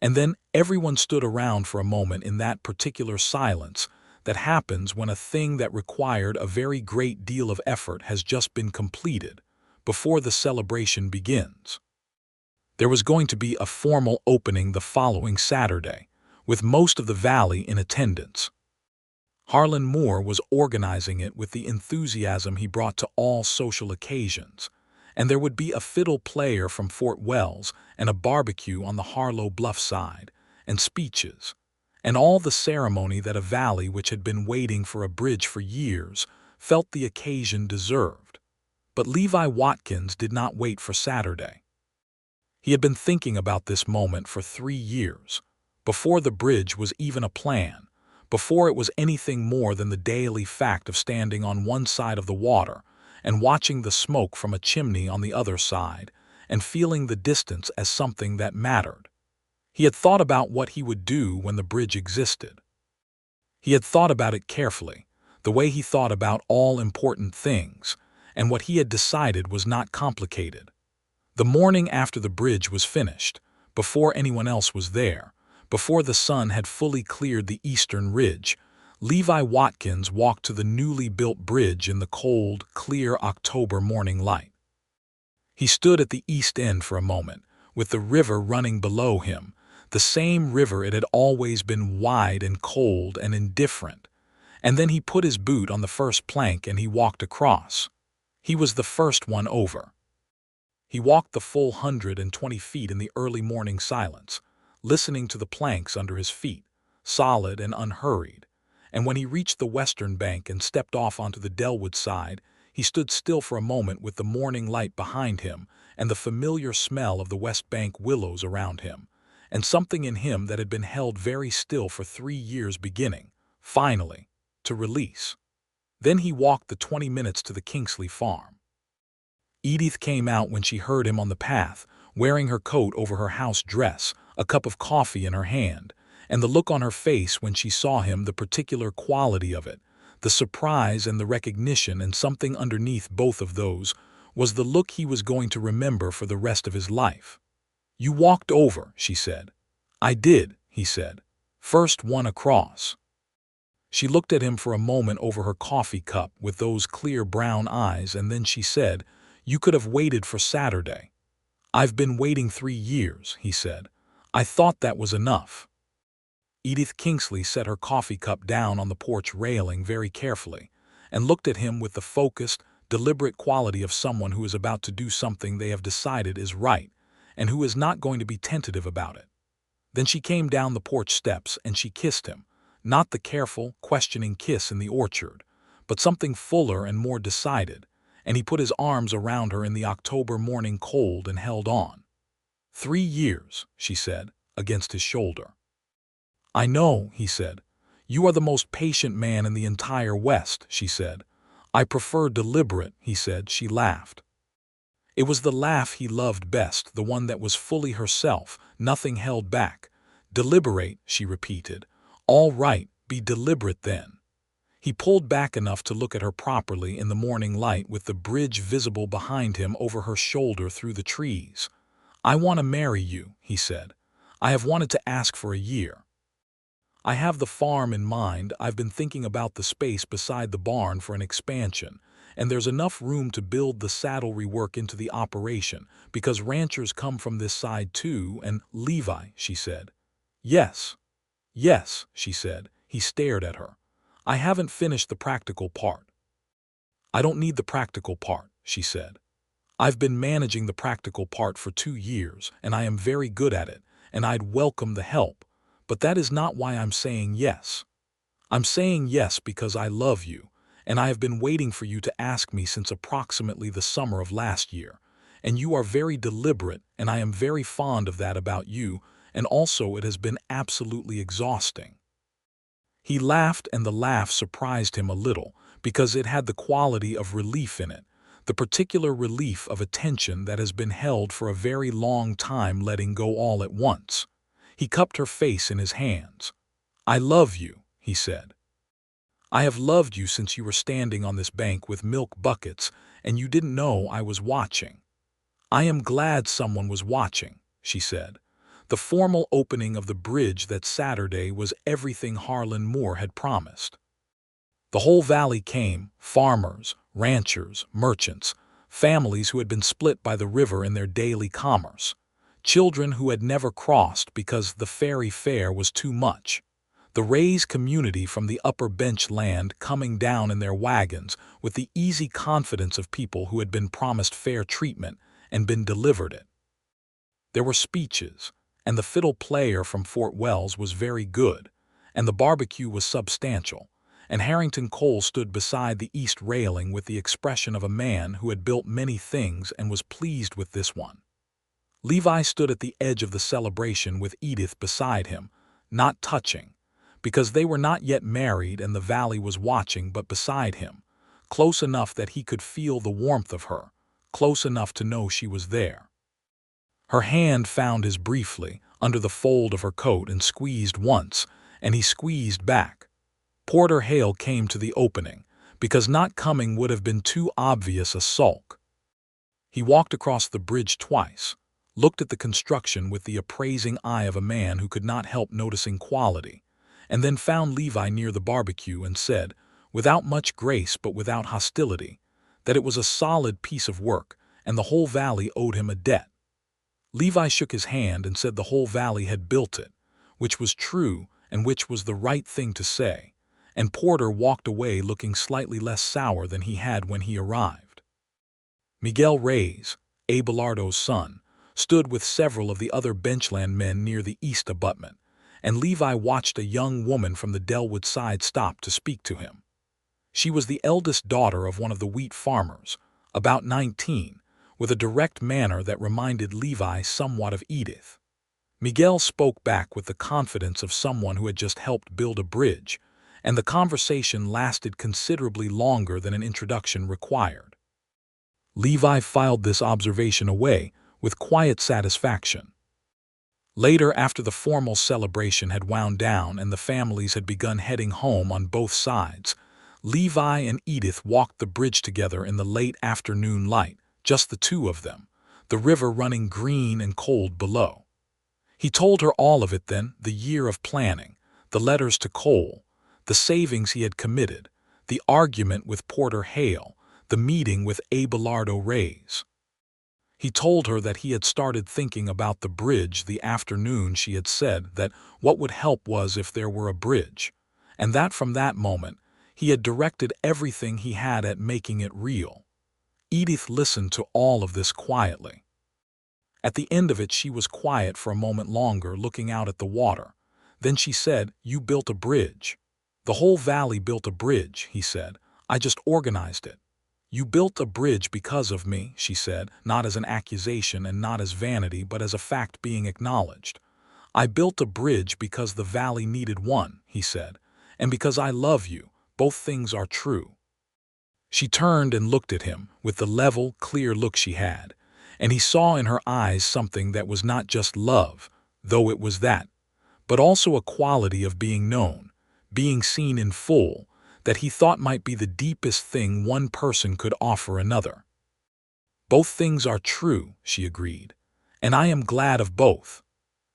And then everyone stood around for a moment in that particular silence that happens when a thing that required a very great deal of effort has just been completed, before the celebration begins. There was going to be a formal opening the following Saturday, with most of the valley in attendance. Harlan Moore was organizing it with the enthusiasm he brought to all social occasions, and there would be a fiddle player from Fort Wells and a barbecue on the Harlow Bluff side, and speeches, and all the ceremony that a valley which had been waiting for a bridge for years felt the occasion deserved. But Levi Watkins did not wait for Saturday. He had been thinking about this moment for 3 years, before the bridge was even a plan, before it was anything more than the daily fact of standing on one side of the water and watching the smoke from a chimney on the other side and feeling the distance as something that mattered. He had thought about what he would do when the bridge existed. He had thought about it carefully, the way he thought about all important things, and what he had decided was not complicated. The morning after the bridge was finished, before anyone else was there, before the sun had fully cleared the eastern ridge, Levi Watkins walked to the newly built bridge in the cold, clear October morning light. He stood at the east end for a moment, with the river running below him, the same river it had always been, wide and cold and indifferent, and then he put his boot on the first plank and he walked across. He was the first one over. He walked the full 120 feet in the early morning silence, listening to the planks under his feet, solid and unhurried, and when he reached the western bank and stepped off onto the Delwood side, he stood still for a moment with the morning light behind him and the familiar smell of the West Bank willows around him, and something in him that had been held very still for 3 years beginning, finally, to release. Then he walked the 20 minutes to the Kingsley farm. Edith came out when she heard him on the path, wearing her coat over her house dress, a cup of coffee in her hand, and the look on her face when she saw him, the particular quality of it, the surprise and the recognition, and something underneath both of those, was the look he was going to remember for the rest of his life. "You walked over," she said. "I did," he said. "First one across." She looked at him for a moment over her coffee cup with those clear brown eyes, and then she said, "You could have waited for Saturday." "I've been waiting 3 years," he said. "I thought that was enough." Edith Kingsley set her coffee cup down on the porch railing very carefully and looked at him with the focused, deliberate quality of someone who is about to do something they have decided is right and who is not going to be tentative about it. Then she came down the porch steps and she kissed him, not the careful, questioning kiss in the orchard, but something fuller and more decided, and he put his arms around her in the October morning cold and held on. 3 years, she said, against his shoulder. "I know," he said. "You are the most patient man in the entire West," she said. "I prefer deliberate," he said. She laughed. It was the laugh he loved best, the one that was fully herself, nothing held back. "Deliberate," she repeated. "All right, be deliberate then." He pulled back enough to look at her properly in the morning light with the bridge visible behind him over her shoulder through the trees. "I want to marry you," he said. "I have wanted to ask for a year. I have the farm in mind. I've been thinking about the space beside the barn for an expansion, and there's enough room to build the saddlery work into the operation because ranchers come from this side too, and Levi," she said. "Yes. Yes," she said. He stared at her. "I haven't finished the practical part." "I don't need the practical part," she said. "I've been managing the practical part for 2 years, and I am very good at it, and I'd welcome the help. But that is not why I'm saying yes. I'm saying yes because I love you, and I have been waiting for you to ask me since approximately the summer of last year, and you are very deliberate, and I am very fond of that about you, and also it has been absolutely exhausting." He laughed, and the laugh surprised him a little, because it had the quality of relief in it, the particular relief of a tension that has been held for a very long time letting go all at once. He cupped her face in his hands. "I love you," he said. "I have loved you since you were standing on this bank with milk buckets, and you didn't know I was watching." "I am glad someone was watching," she said. The formal opening of the bridge that Saturday was everything Harlan Moore had promised. The whole valley came, farmers, ranchers, merchants, families who had been split by the river in their daily commerce. children who had never crossed because the ferry fare was too much. The Rays community from the upper bench land coming down in their wagons with the easy confidence of people who had been promised fair treatment and been delivered it. There were speeches, and the fiddle player from Fort Wells was very good, and the barbecue was substantial, and Harrington Cole stood beside the east railing with the expression of a man who had built many things and was pleased with this one. Levi stood at the edge of the celebration with Edith beside him, not touching, because they were not yet married and the valley was watching, but beside him, close enough that he could feel the warmth of her, close enough to know she was there. Her hand found his briefly, under the fold of her coat, and squeezed once, and he squeezed back. Porter Hale came to the opening, because not coming would have been too obvious a sulk. He walked across the bridge twice, looked at the construction with the appraising eye of a man who could not help noticing quality, and then found Levi near the barbecue and said, without much grace but without hostility, that it was a solid piece of work and the whole valley owed him a debt. Levi shook his hand and said the whole valley had built it, which was true and which was the right thing to say, and Porter walked away looking slightly less sour than he had when he arrived. Miguel Reyes, Abelardo's son, stood with several of the other benchland men near the east abutment, and Levi watched a young woman from the Delwood side stop to speak to him. She was the eldest daughter of one of the wheat farmers, about 19, with a direct manner that reminded Levi somewhat of Edith. Miguel spoke back with the confidence of someone who had just helped build a bridge, and the conversation lasted considerably longer than an introduction required. Levi filed this observation away with quiet satisfaction. Later, after the formal celebration had wound down and the families had begun heading home on both sides, Levi and Edith walked the bridge together in the late afternoon light, just the two of them, the river running green and cold below. He told her all of it then, the year of planning, the letters to Cole, the savings he had committed, the argument with Porter Hale, the meeting with Abelardo Reyes. He told her that he had started thinking about the bridge the afternoon she had said that what would help was if there were a bridge, and that from that moment he had directed everything he had at making it real. Edith listened to all of this quietly. At the end of it she was quiet for a moment longer, looking out at the water. Then she said, "You built a bridge." "The whole valley built a bridge," he said. "I just organized it." "You built a bridge because of me," she said, not as an accusation and not as vanity, but as a fact being acknowledged. "I built a bridge because the valley needed one," he said, "and because I love you. Both things are true." She turned and looked at him with the level, clear look she had, and he saw in her eyes something that was not just love, though it was that, but also a quality of being known, being seen in full, that he thought might be the deepest thing one person could offer another. "Both things are true," she agreed, "and I am glad of both."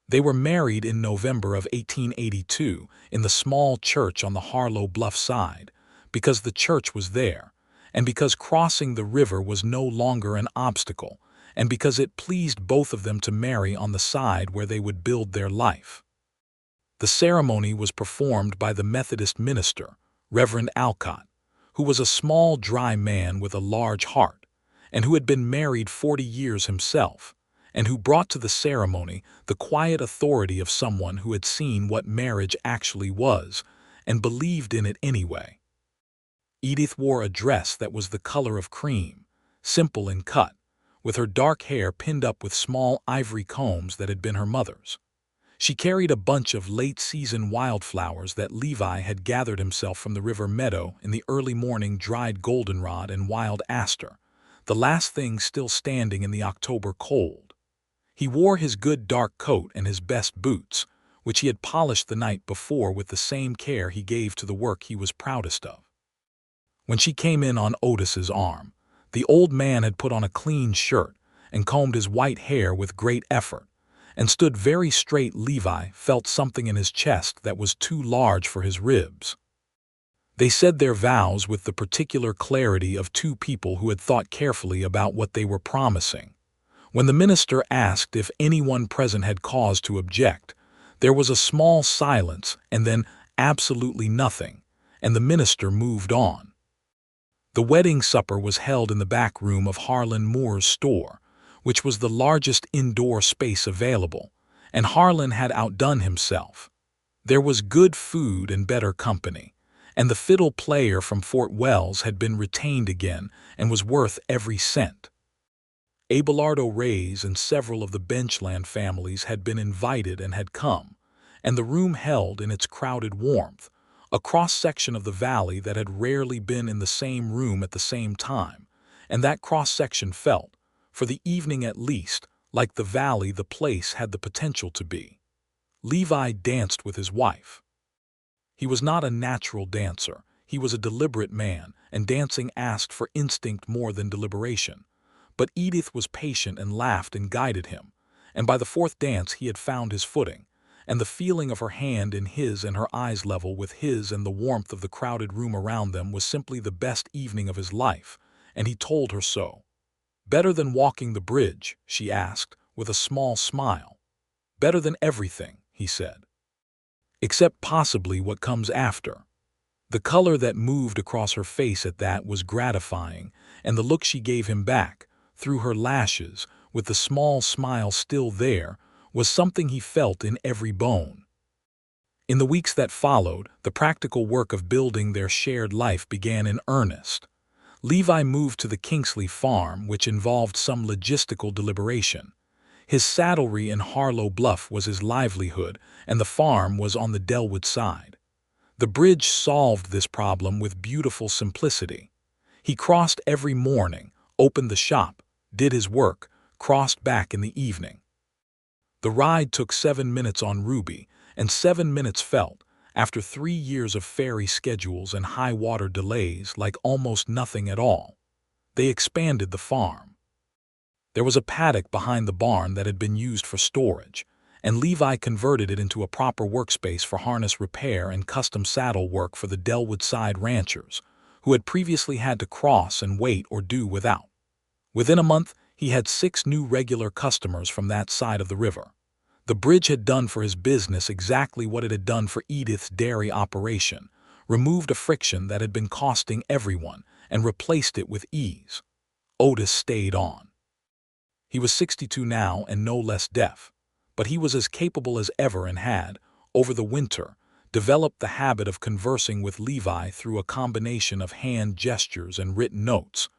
They were married in November of 1882 in the small church on the Harlow Bluff side, because the church was there, and because crossing the river was no longer an obstacle, and because it pleased both of them to marry on the side where they would build their life. The ceremony was performed by the Methodist minister, Reverend Alcott, who was a small, dry man with a large heart, and who had been married 40 years himself, and who brought to the ceremony the quiet authority of someone who had seen what marriage actually was and believed in it anyway. Edith wore a dress that was the color of cream, simple in cut, with her dark hair pinned up with small ivory combs that had been her mother's. She carried a bunch of late-season wildflowers that Levi had gathered himself from the river meadow in the early morning, dried goldenrod and wild aster, the last thing still standing in the October cold. He wore his good dark coat and his best boots, which he had polished the night before with the same care he gave to the work he was proudest of. When she came in on Otis's arm, the old man had put on a clean shirt and combed his white hair with great effort, and stood very straight. Levi felt something in his chest that was too large for his ribs. They said their vows with the particular clarity of two people who had thought carefully about what they were promising. When the minister asked if anyone present had cause to object, there was a small silence and then absolutely nothing, and the minister moved on. The wedding supper was held in the back room of Harlan Moore's store, which was the largest indoor space available, and Harlan had outdone himself. There was good food and better company, and the fiddle player from Fort Wells had been retained again and was worth every cent. Abelardo Reyes and several of the Benchland families had been invited and had come, and the room held in its crowded warmth a cross-section of the valley that had rarely been in the same room at the same time, and that cross-section felt, for the evening at least, like the valley the place had the potential to be. Levi danced with his wife. He was not a natural dancer, he was a deliberate man, and dancing asked for instinct more than deliberation. But Edith was patient and laughed and guided him, and by the fourth dance he had found his footing, and the feeling of her hand in his and her eyes level with his and the warmth of the crowded room around them was simply the best evening of his life, and he told her so. "Better than walking the bridge?" she asked, with a small smile. "Better than everything," he said. "Except possibly what comes after." The color that moved across her face at that was gratifying, and the look she gave him back, through her lashes, with the small smile still there, was something he felt in every bone. In the weeks that followed, the practical work of building their shared life began in earnest. Levi moved to the Kingsley farm, which involved some logistical deliberation. His saddlery in Harlow Bluff was his livelihood, and the farm was on the Delwood side. The bridge solved this problem with beautiful simplicity. He crossed every morning, opened the shop, did his work, crossed back in the evening. The ride took 7 minutes on Ruby, and 7 minutes felt, after 3 years of ferry schedules and high water delays, like almost nothing at all. They expanded the farm. There was a paddock behind the barn that had been used for storage, and Levi converted it into a proper workspace for harness repair and custom saddle work for the Delwood side ranchers, who had previously had to cross and wait or do without. Within a month, he had 6 new regular customers from that side of the river. The bridge had done for his business exactly what it had done for Edith's dairy operation, removed a friction that had been costing everyone, and replaced it with ease. Otis stayed on. He was 62 now and no less deaf, but he was as capable as ever and had, over the winter, developed the habit of conversing with Levi through a combination of hand gestures and written notes,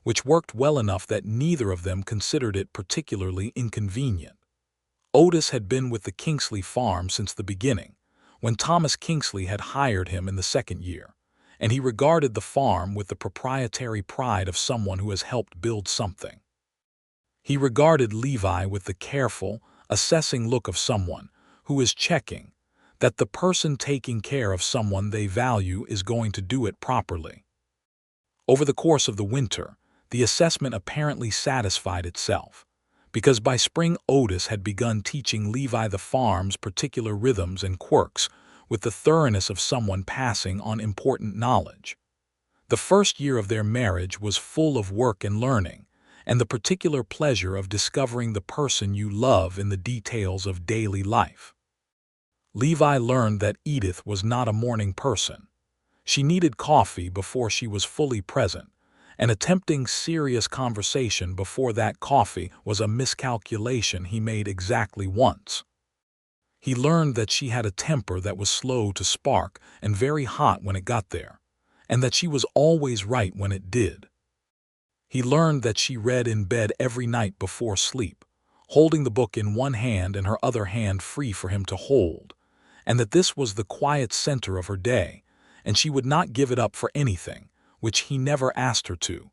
which worked well enough that neither of them considered it particularly inconvenient. Otis had been with the Kingsley farm since the beginning, when Thomas Kingsley had hired him in the 2nd year, and he regarded the farm with the proprietary pride of someone who has helped build something. He regarded Levi with the careful, assessing look of someone who is checking that the person taking care of someone they value is going to do it properly. Over the course of the winter, the assessment apparently satisfied itself, because by spring Otis had begun teaching Levi the farm's particular rhythms and quirks with the thoroughness of someone passing on important knowledge. The first year of their marriage was full of work and learning, and the particular pleasure of discovering the person you love in the details of daily life. Levi learned that Edith was not a morning person. She needed coffee before she was fully present, and attempting serious conversation before that coffee was a miscalculation he made exactly once. He learned that she had a temper that was slow to spark and very hot when it got there, and that she was always right when it did. He learned that she read in bed every night before sleep, holding the book in one hand and her other hand free for him to hold, and that this was the quiet center of her day, and she would not give it up for anything, which he never asked her to,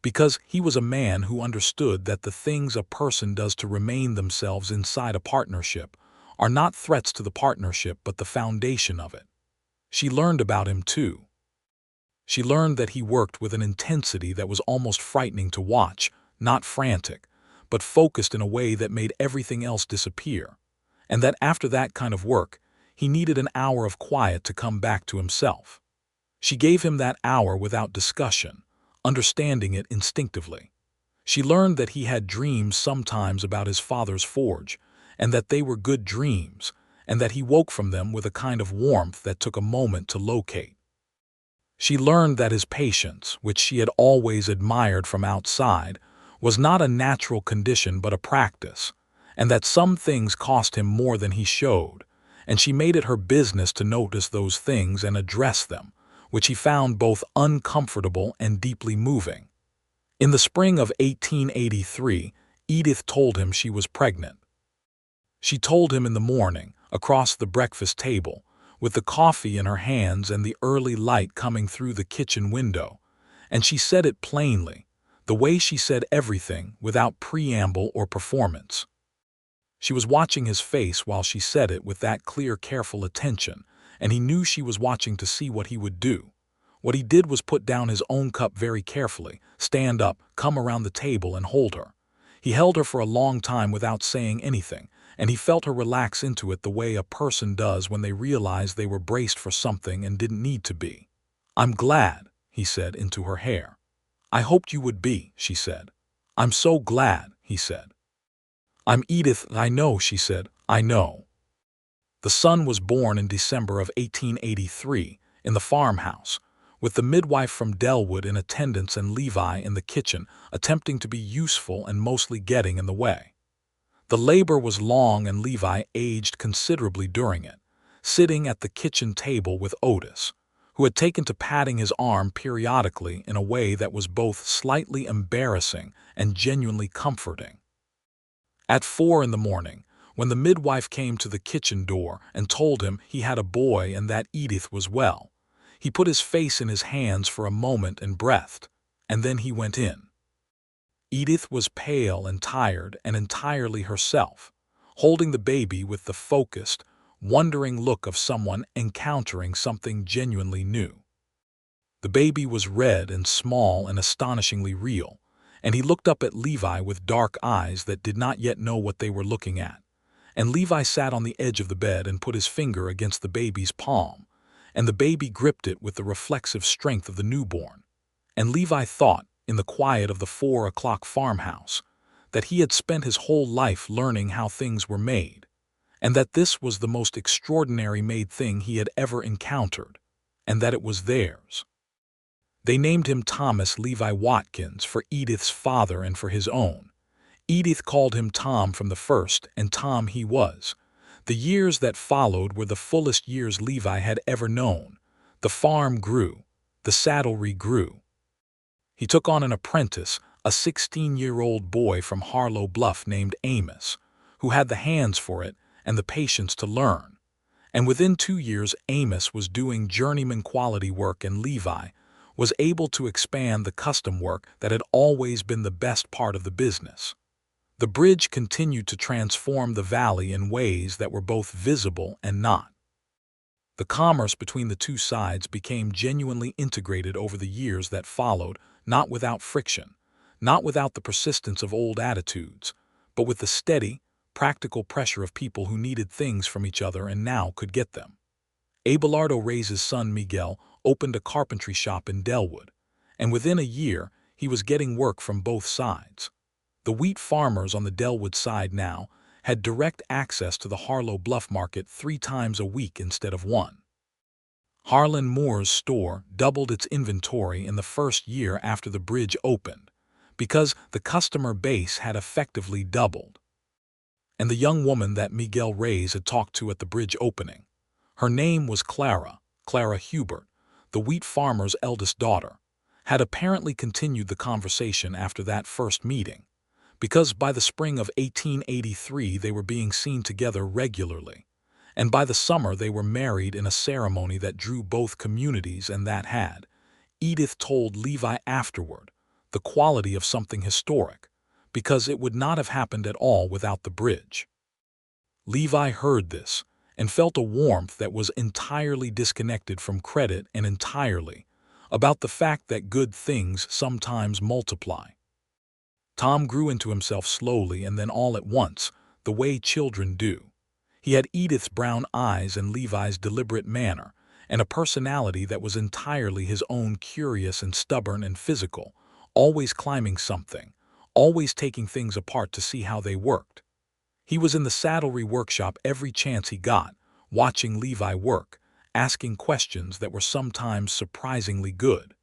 because he was a man who understood that the things a person does to remain themselves inside a partnership are not threats to the partnership but the foundation of it. She learned about him too. She learned that he worked with an intensity that was almost frightening to watch, not frantic, but focused in a way that made everything else disappear, and that after that kind of work, he needed an hour of quiet to come back to himself. She gave him that hour without discussion, understanding it instinctively. She learned that he had dreams sometimes about his father's forge, and that they were good dreams, and that he woke from them with a kind of warmth that took a moment to locate. She learned that his patience, which she had always admired from outside, was not a natural condition but a practice, and that some things cost him more than he showed, and she made it her business to notice those things and address them, which he found both uncomfortable and deeply moving. In the spring of 1883, Edith told him she was pregnant. She told him in the morning, across the breakfast table, with the coffee in her hands and the early light coming through the kitchen window, and she said it plainly, the way she said everything, without preamble or performance. She was watching his face while she said it with that clear, careful attention, and he knew she was watching to see what he would do. What he did was put down his own cup very carefully, stand up, come around the table and hold her. He held her for a long time without saying anything, and he felt her relax into it the way a person does when they realize they were braced for something and didn't need to be. "I'm glad," he said into her hair. "I hoped you would be," she said. "I'm so glad," he said. "I'm Edith, I know," she said. "I know." The son was born in December of 1883 in the farmhouse, with the midwife from Delwood in attendance and Levi in the kitchen, attempting to be useful and mostly getting in the way. The labor was long and Levi aged considerably during it, sitting at the kitchen table with Otis, who had taken to patting his arm periodically in a way that was both slightly embarrassing and genuinely comforting. At 4 in the morning, when the midwife came to the kitchen door and told him he had a boy and that Edith was well, he put his face in his hands for a moment and breathed, and then he went in. Edith was pale and tired and entirely herself, holding the baby with the focused, wondering look of someone encountering something genuinely new. The baby was red and small and astonishingly real, and he looked up at Levi with dark eyes that did not yet know what they were looking at. And Levi sat on the edge of the bed and put his finger against the baby's palm, and the baby gripped it with the reflexive strength of the newborn. And Levi thought, in the quiet of the 4 o'clock farmhouse, that he had spent his whole life learning how things were made, and that this was the most extraordinary made thing he had ever encountered, and that it was theirs. They named him Thomas Levi Watkins for Edith's father and for his own. Edith called him Tom from the first, and Tom he was. The years that followed were the fullest years Levi had ever known. The farm grew. The saddlery grew. He took on an apprentice, a 16-year-old boy from Harlow Bluff named Amos, who had the hands for it and the patience to learn. And within 2 years, Amos was doing journeyman quality work and Levi was able to expand the custom work that had always been the best part of the business. The bridge continued to transform the valley in ways that were both visible and not. The commerce between the two sides became genuinely integrated over the years that followed, not without friction, not without the persistence of old attitudes, but with the steady, practical pressure of people who needed things from each other and now could get them. Abelardo Reyes' son Miguel opened a carpentry shop in Delwood, and within a year he was getting work from both sides. The wheat farmers on the Delwood side now had direct access to the Harlow Bluff market 3 times a week instead of 1. Harlan Moore's store doubled its inventory in the first year after the bridge opened, because the customer base had effectively doubled. And the young woman that Miguel Reyes had talked to at the bridge opening, her name was Clara Hubert, the wheat farmer's eldest daughter, had apparently continued the conversation after that first meeting, because by the spring of 1883 they were being seen together regularly, and by the summer they were married in a ceremony that drew both communities and that had, Edith told Levi afterward, the quality of something historic, because it would not have happened at all without the bridge. Levi heard this and felt a warmth that was entirely disconnected from credit and entirely about the fact that good things sometimes multiply. Tom grew into himself slowly and then all at once, the way children do. He had Edith's brown eyes and Levi's deliberate manner, and a personality that was entirely his own, curious and stubborn and physical, always climbing something, always taking things apart to see how they worked. He was in the saddlery workshop every chance he got, watching Levi work, asking questions that were sometimes surprisingly good.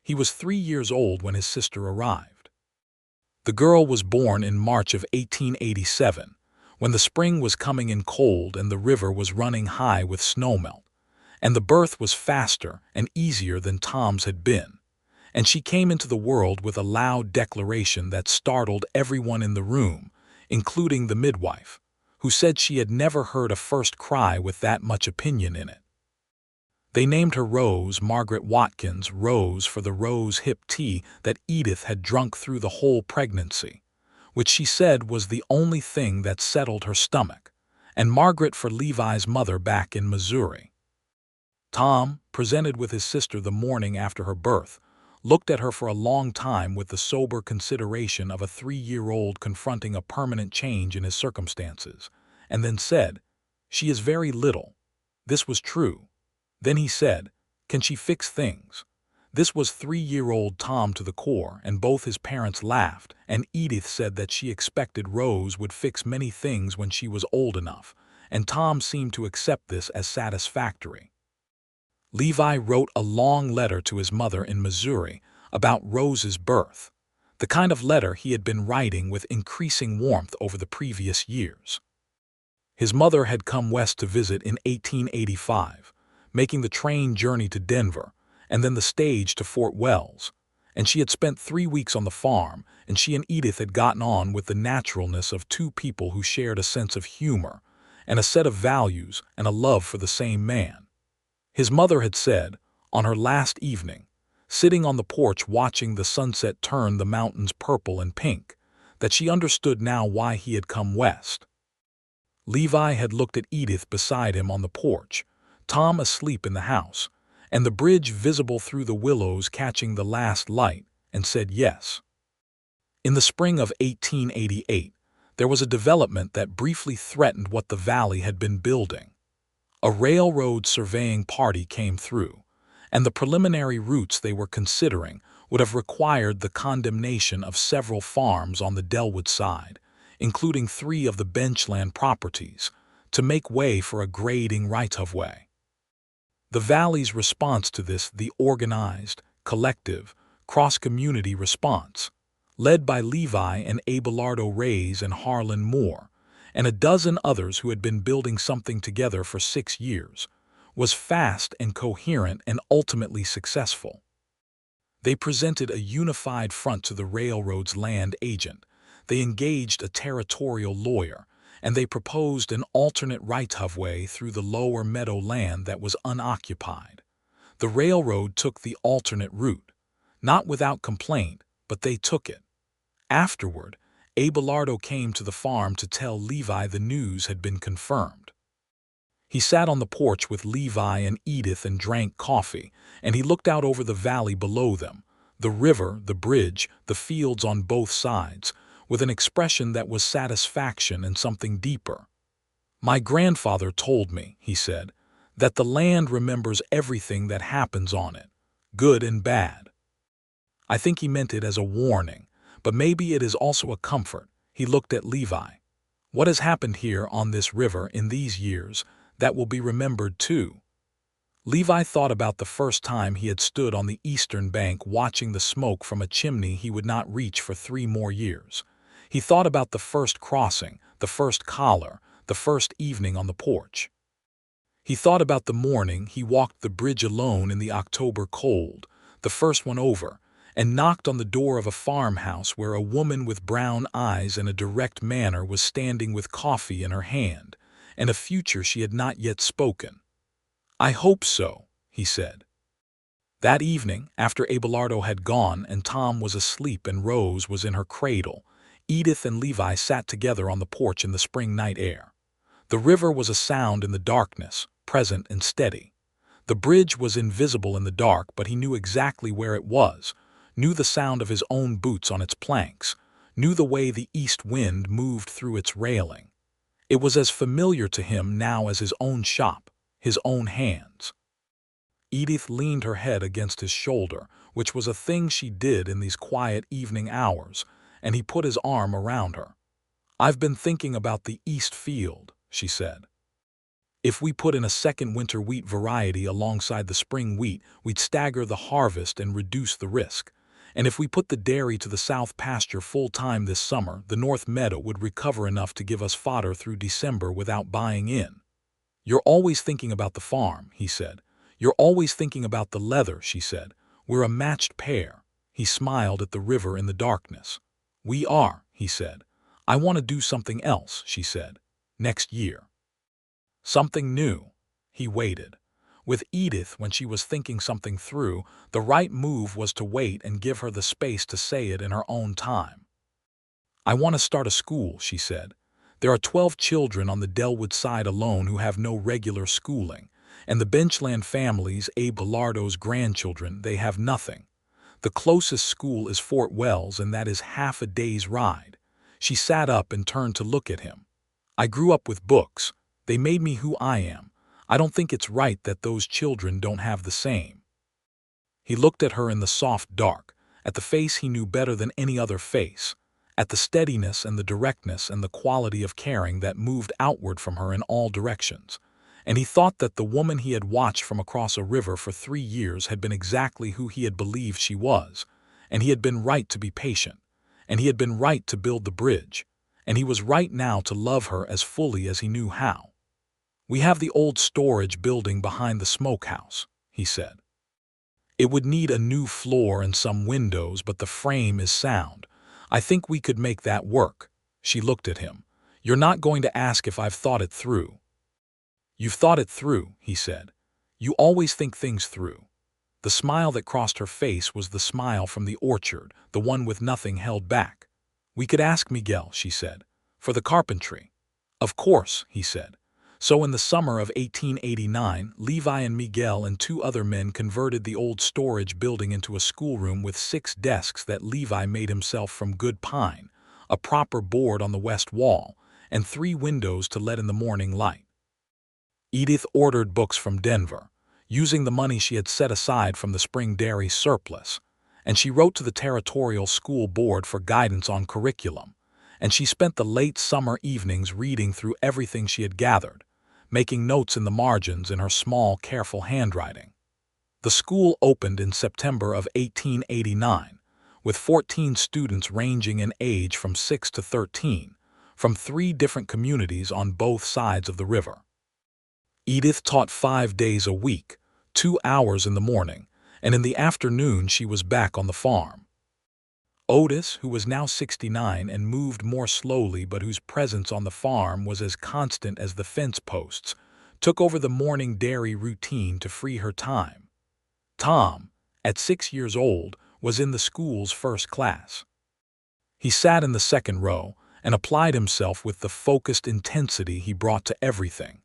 He was 3 years old when his sister arrived. The girl was born in March of 1887, when the spring was coming in cold and the river was running high with snowmelt, and the birth was faster and easier than Tom's had been, and she came into the world with a loud declaration that startled everyone in the room, including the midwife, who said she had never heard a first cry with that much opinion in it. They named her Rose Margaret Watkins Rose for the rose-hip tea that Edith had drunk through the whole pregnancy, which she said was the only thing that settled her stomach, and Margaret for Levi's mother back in Missouri. Tom, presented with his sister the morning after her birth, looked at her for a long time with the sober consideration of a 3-year-old confronting a permanent change in his circumstances, and then said, "She is very little." This was true. Then he said, "Can she fix things?" This was 3-year-old Tom to the core, and both his parents laughed, and Edith said that she expected Rose would fix many things when she was old enough, and Tom seemed to accept this as satisfactory. Levi wrote a long letter to his mother in Missouri about Rose's birth, the kind of letter he had been writing with increasing warmth over the previous years. His mother had come west to visit in 1885, making the train journey to Denver, and then the stage to Fort Wells, and she had spent 3 weeks on the farm, and she and Edith had gotten on with the naturalness of two people who shared a sense of humor, and a set of values and a love for the same man. His mother had said, on her last evening, sitting on the porch watching the sunset turn the mountains purple and pink, that she understood now why he had come west. Levi had looked at Edith beside him on the porch, Tom asleep in the house, and the bridge visible through the willows catching the last light, and said yes. In the spring of 1888, there was a development that briefly threatened what the valley had been building. A railroad surveying party came through, and the preliminary routes they were considering would have required the condemnation of several farms on the Delwood side, including 3 of the benchland properties, to make way for a grading right-of-way. The valley's response to this, the organized, collective, cross-community response, led by Levi and Abelardo Reyes and Harlan Moore, and a dozen others who had been building something together for 6 years, was fast and coherent and ultimately successful. They presented a unified front to the railroad's land agent, they engaged a territorial lawyer, and they proposed an alternate right-of-way through the lower meadow land that was unoccupied. The railroad took the alternate route, not without complaint, but they took it. Afterward, Abelardo came to the farm to tell Levi the news had been confirmed. He sat on the porch with Levi and Edith and drank coffee, and he looked out over the valley below them, the river, the bridge, the fields on both sides, with an expression that was satisfaction and something deeper. "My grandfather told me," he said, "that the land remembers everything that happens on it, good and bad." I think he meant it as a warning, but maybe it is also a comfort. He looked at Levi. "What has happened here on this river in these years that will be remembered too?" Levi thought about the first time he had stood on the eastern bank watching the smoke from a chimney he would not reach for 3 more years. He thought about the first crossing, the first collar, the first evening on the porch. He thought about the morning he walked the bridge alone in the October cold, the first one over, and knocked on the door of a farmhouse where a woman with brown eyes and a direct manner was standing with coffee in her hand, and a future she had not yet spoken. "I hope so," he said. That evening, after Abelardo had gone and Tom was asleep and Rose was in her cradle, Edith and Levi sat together on the porch in the spring night air. The river was a sound in the darkness, present and steady. The bridge was invisible in the dark, but he knew exactly where it was, knew the sound of his own boots on its planks, knew the way the east wind moved through its railing. It was as familiar to him now as his own shop, his own hands. Edith leaned her head against his shoulder, which was a thing she did in these quiet evening hours, and he put his arm around her. "I've been thinking about the East Field," she said. "If we put in a second winter wheat variety alongside the spring wheat, we'd stagger the harvest and reduce the risk. And if we put the dairy to the south pasture full-time this summer, the north meadow would recover enough to give us fodder through December without buying in." "You're always thinking about the farm," he said. "You're always thinking about the leather," she said. "We're a matched pair." He smiled at the river in the darkness. "We are," he said. "I want to do something else," she said. "Next year." Something new. He waited. With Edith, when she was thinking something through, the right move was to wait and give her the space to say it in her own time. "I want to start a school," she said. "There are 12 children on the Delwood side alone who have no regular schooling, and the Benchland families, Abe Bilardo's grandchildren, they have nothing. The closest school is Fort Wells, and that is half a day's ride." She sat up and turned to look at him. "I grew up with books. They made me who I am. I don't think it's right that those children don't have the same." He looked at her in the soft dark, at the face he knew better than any other face, at the steadiness and the directness and the quality of caring that moved outward from her in all directions. And he thought that the woman he had watched from across a river for 3 years had been exactly who he had believed she was, and he had been right to be patient, and he had been right to build the bridge, and he was right now to love her as fully as he knew how. "We have the old storage building behind the smokehouse," he said. "It would need a new floor and some windows, but the frame is sound. I think we could make that work." She looked at him. "You're not going to ask if I've thought it through." "You've thought it through," he said. "You always think things through." The smile that crossed her face was the smile from the orchard, the one with nothing held back. "We could ask Miguel," she said, "for the carpentry." "Of course," he said. So in the summer of 1889, Levi and Miguel and 2 other men converted the old storage building into a schoolroom with 6 desks that Levi made himself from good pine, a proper board on the west wall, and 3 windows to let in the morning light. Edith ordered books from Denver, using the money she had set aside from the spring dairy surplus, and she wrote to the territorial school board for guidance on curriculum, and she spent the late summer evenings reading through everything she had gathered, making notes in the margins in her small, careful handwriting. The school opened in September of 1889, with 14 students ranging in age from 6 to 13, from 3 different communities on both sides of the river. Edith taught 5 days a week, 2 hours in the morning, and in the afternoon she was back on the farm. Otis, who was now 69 and moved more slowly but whose presence on the farm was as constant as the fence posts, took over the morning dairy routine to free her time. Tom, at 6 years old, was in the school's first class. He sat in the second row and applied himself with the focused intensity he brought to everything,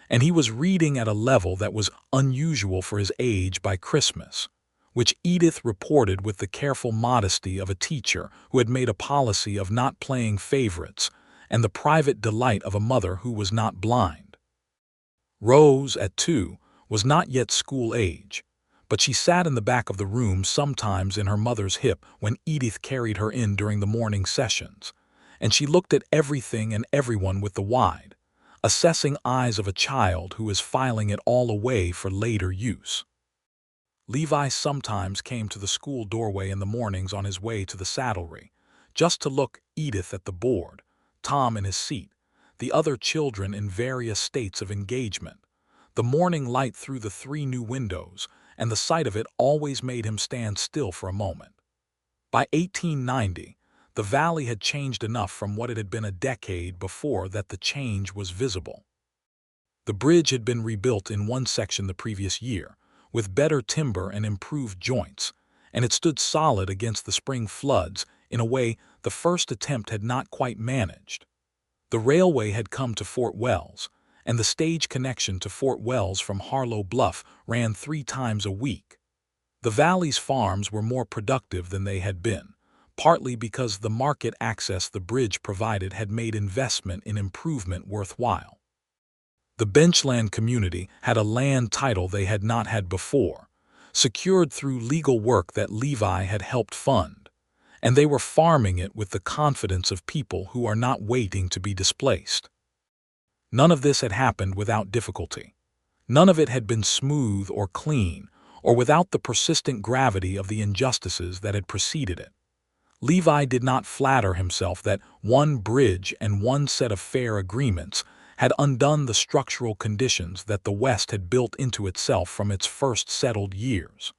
and he was reading at a level that was unusual for his age by Christmas, which Edith reported with the careful modesty of a teacher who had made a policy of not playing favorites and the private delight of a mother who was not blind. Rose, at 2, was not yet school age, but she sat in the back of the room sometimes in her mother's hip when Edith carried her in during the morning sessions, and she looked at everything and everyone with the wide, assessing eyes of a child who is filing it all away for later use. Levi sometimes came to the school doorway in the mornings on his way to the saddlery, just to look Edith at the board, Tom in his seat, the other children in various states of engagement, the morning light through the 3 new windows, and the sight of it always made him stand still for a moment. By 1890, the valley had changed enough from what it had been a decade before that the change was visible. The bridge had been rebuilt in one section the previous year, with better timber and improved joints, and it stood solid against the spring floods in a way the first attempt had not quite managed. The railway had come to Fort Wells, and the stage connection to Fort Wells from Harlow Bluff ran 3 times a week. The valley's farms were more productive than they had been, partly because the market access the bridge provided had made investment in improvement worthwhile. The Benchland community had a land title they had not had before, secured through legal work that Levi had helped fund, and they were farming it with the confidence of people who are not waiting to be displaced. None of this had happened without difficulty. None of it had been smooth or clean, or without the persistent gravity of the injustices that had preceded it. Levi did not flatter himself that one bridge and one set of fair agreements had undone the structural conditions that the West had built into itself from its first settled years.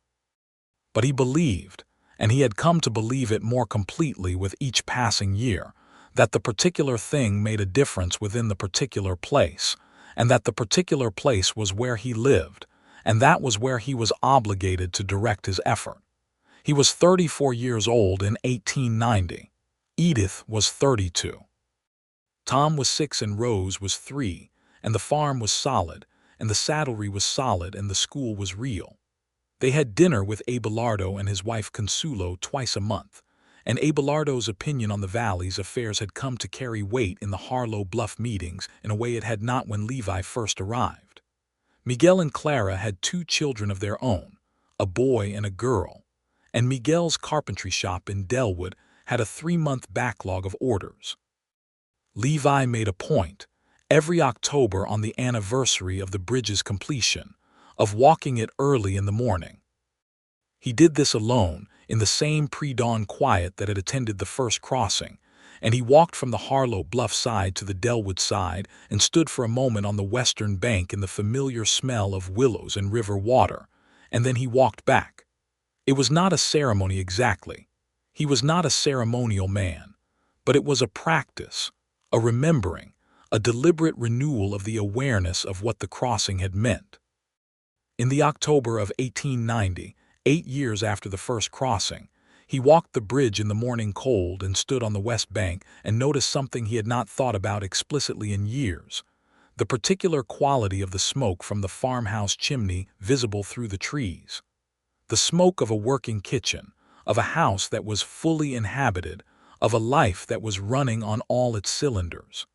But he believed, and he had come to believe it more completely with each passing year, that the particular thing made a difference within the particular place, and that the particular place was where he lived, and that was where he was obligated to direct his effort. He was 34 years old in 1890. Edith was 32. Tom was 6 and Rose was 3, and the farm was solid, and the saddlery was solid, and the school was real. They had dinner with Abelardo and his wife Consuelo twice a month, and Abelardo's opinion on the valley's affairs had come to carry weight in the Harlow Bluff meetings in a way it had not when Levi first arrived. Miguel and Clara had 2 children of their own, a boy and a girl, and Miguel's carpentry shop in Delwood had a 3-month backlog of orders. Levi made a point, every October on the anniversary of the bridge's completion, of walking it early in the morning. He did this alone, in the same pre-dawn quiet that had attended the first crossing, and he walked from the Harlow Bluff side to the Delwood side and stood for a moment on the western bank in the familiar smell of willows and river water, and then he walked back. It was not a ceremony exactly. He was not a ceremonial man, but it was a practice, a remembering, a deliberate renewal of the awareness of what the crossing had meant. In the October of 1890, 8 years after the first crossing, he walked the bridge in the morning cold and stood on the west bank and noticed something he had not thought about explicitly in years, the particular quality of the smoke from the farmhouse chimney visible through the trees. The smoke of a working kitchen, of a house that was fully inhabited, of a life that was running on all its cylinders.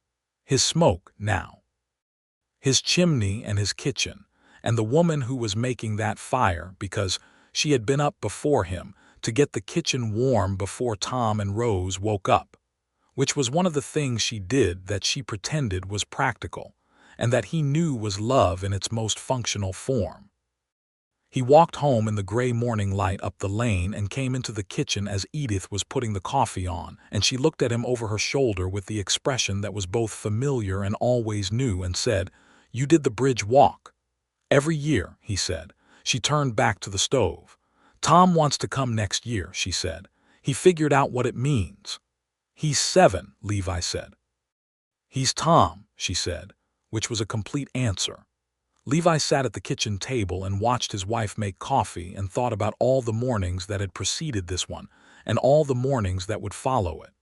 His smoke now. His chimney and his kitchen, and the woman who was making that fire because she had been up before him to get the kitchen warm before Tom and Rose woke up, which was one of the things she did that she pretended was practical, and that he knew was love in its most functional form. He walked home in the gray morning light up the lane and came into the kitchen as Edith was putting the coffee on, and she looked at him over her shoulder with the expression that was both familiar and always new and said, "You did the bridge walk." "Every year," he said. She turned back to the stove. "Tom wants to come next year," she said. "He figured out what it means." "He's 7, Levi said. "He's Tom," she said, which was a complete answer. Levi sat at the kitchen table and watched his wife make coffee and thought about all the mornings that had preceded this one and all the mornings that would follow it.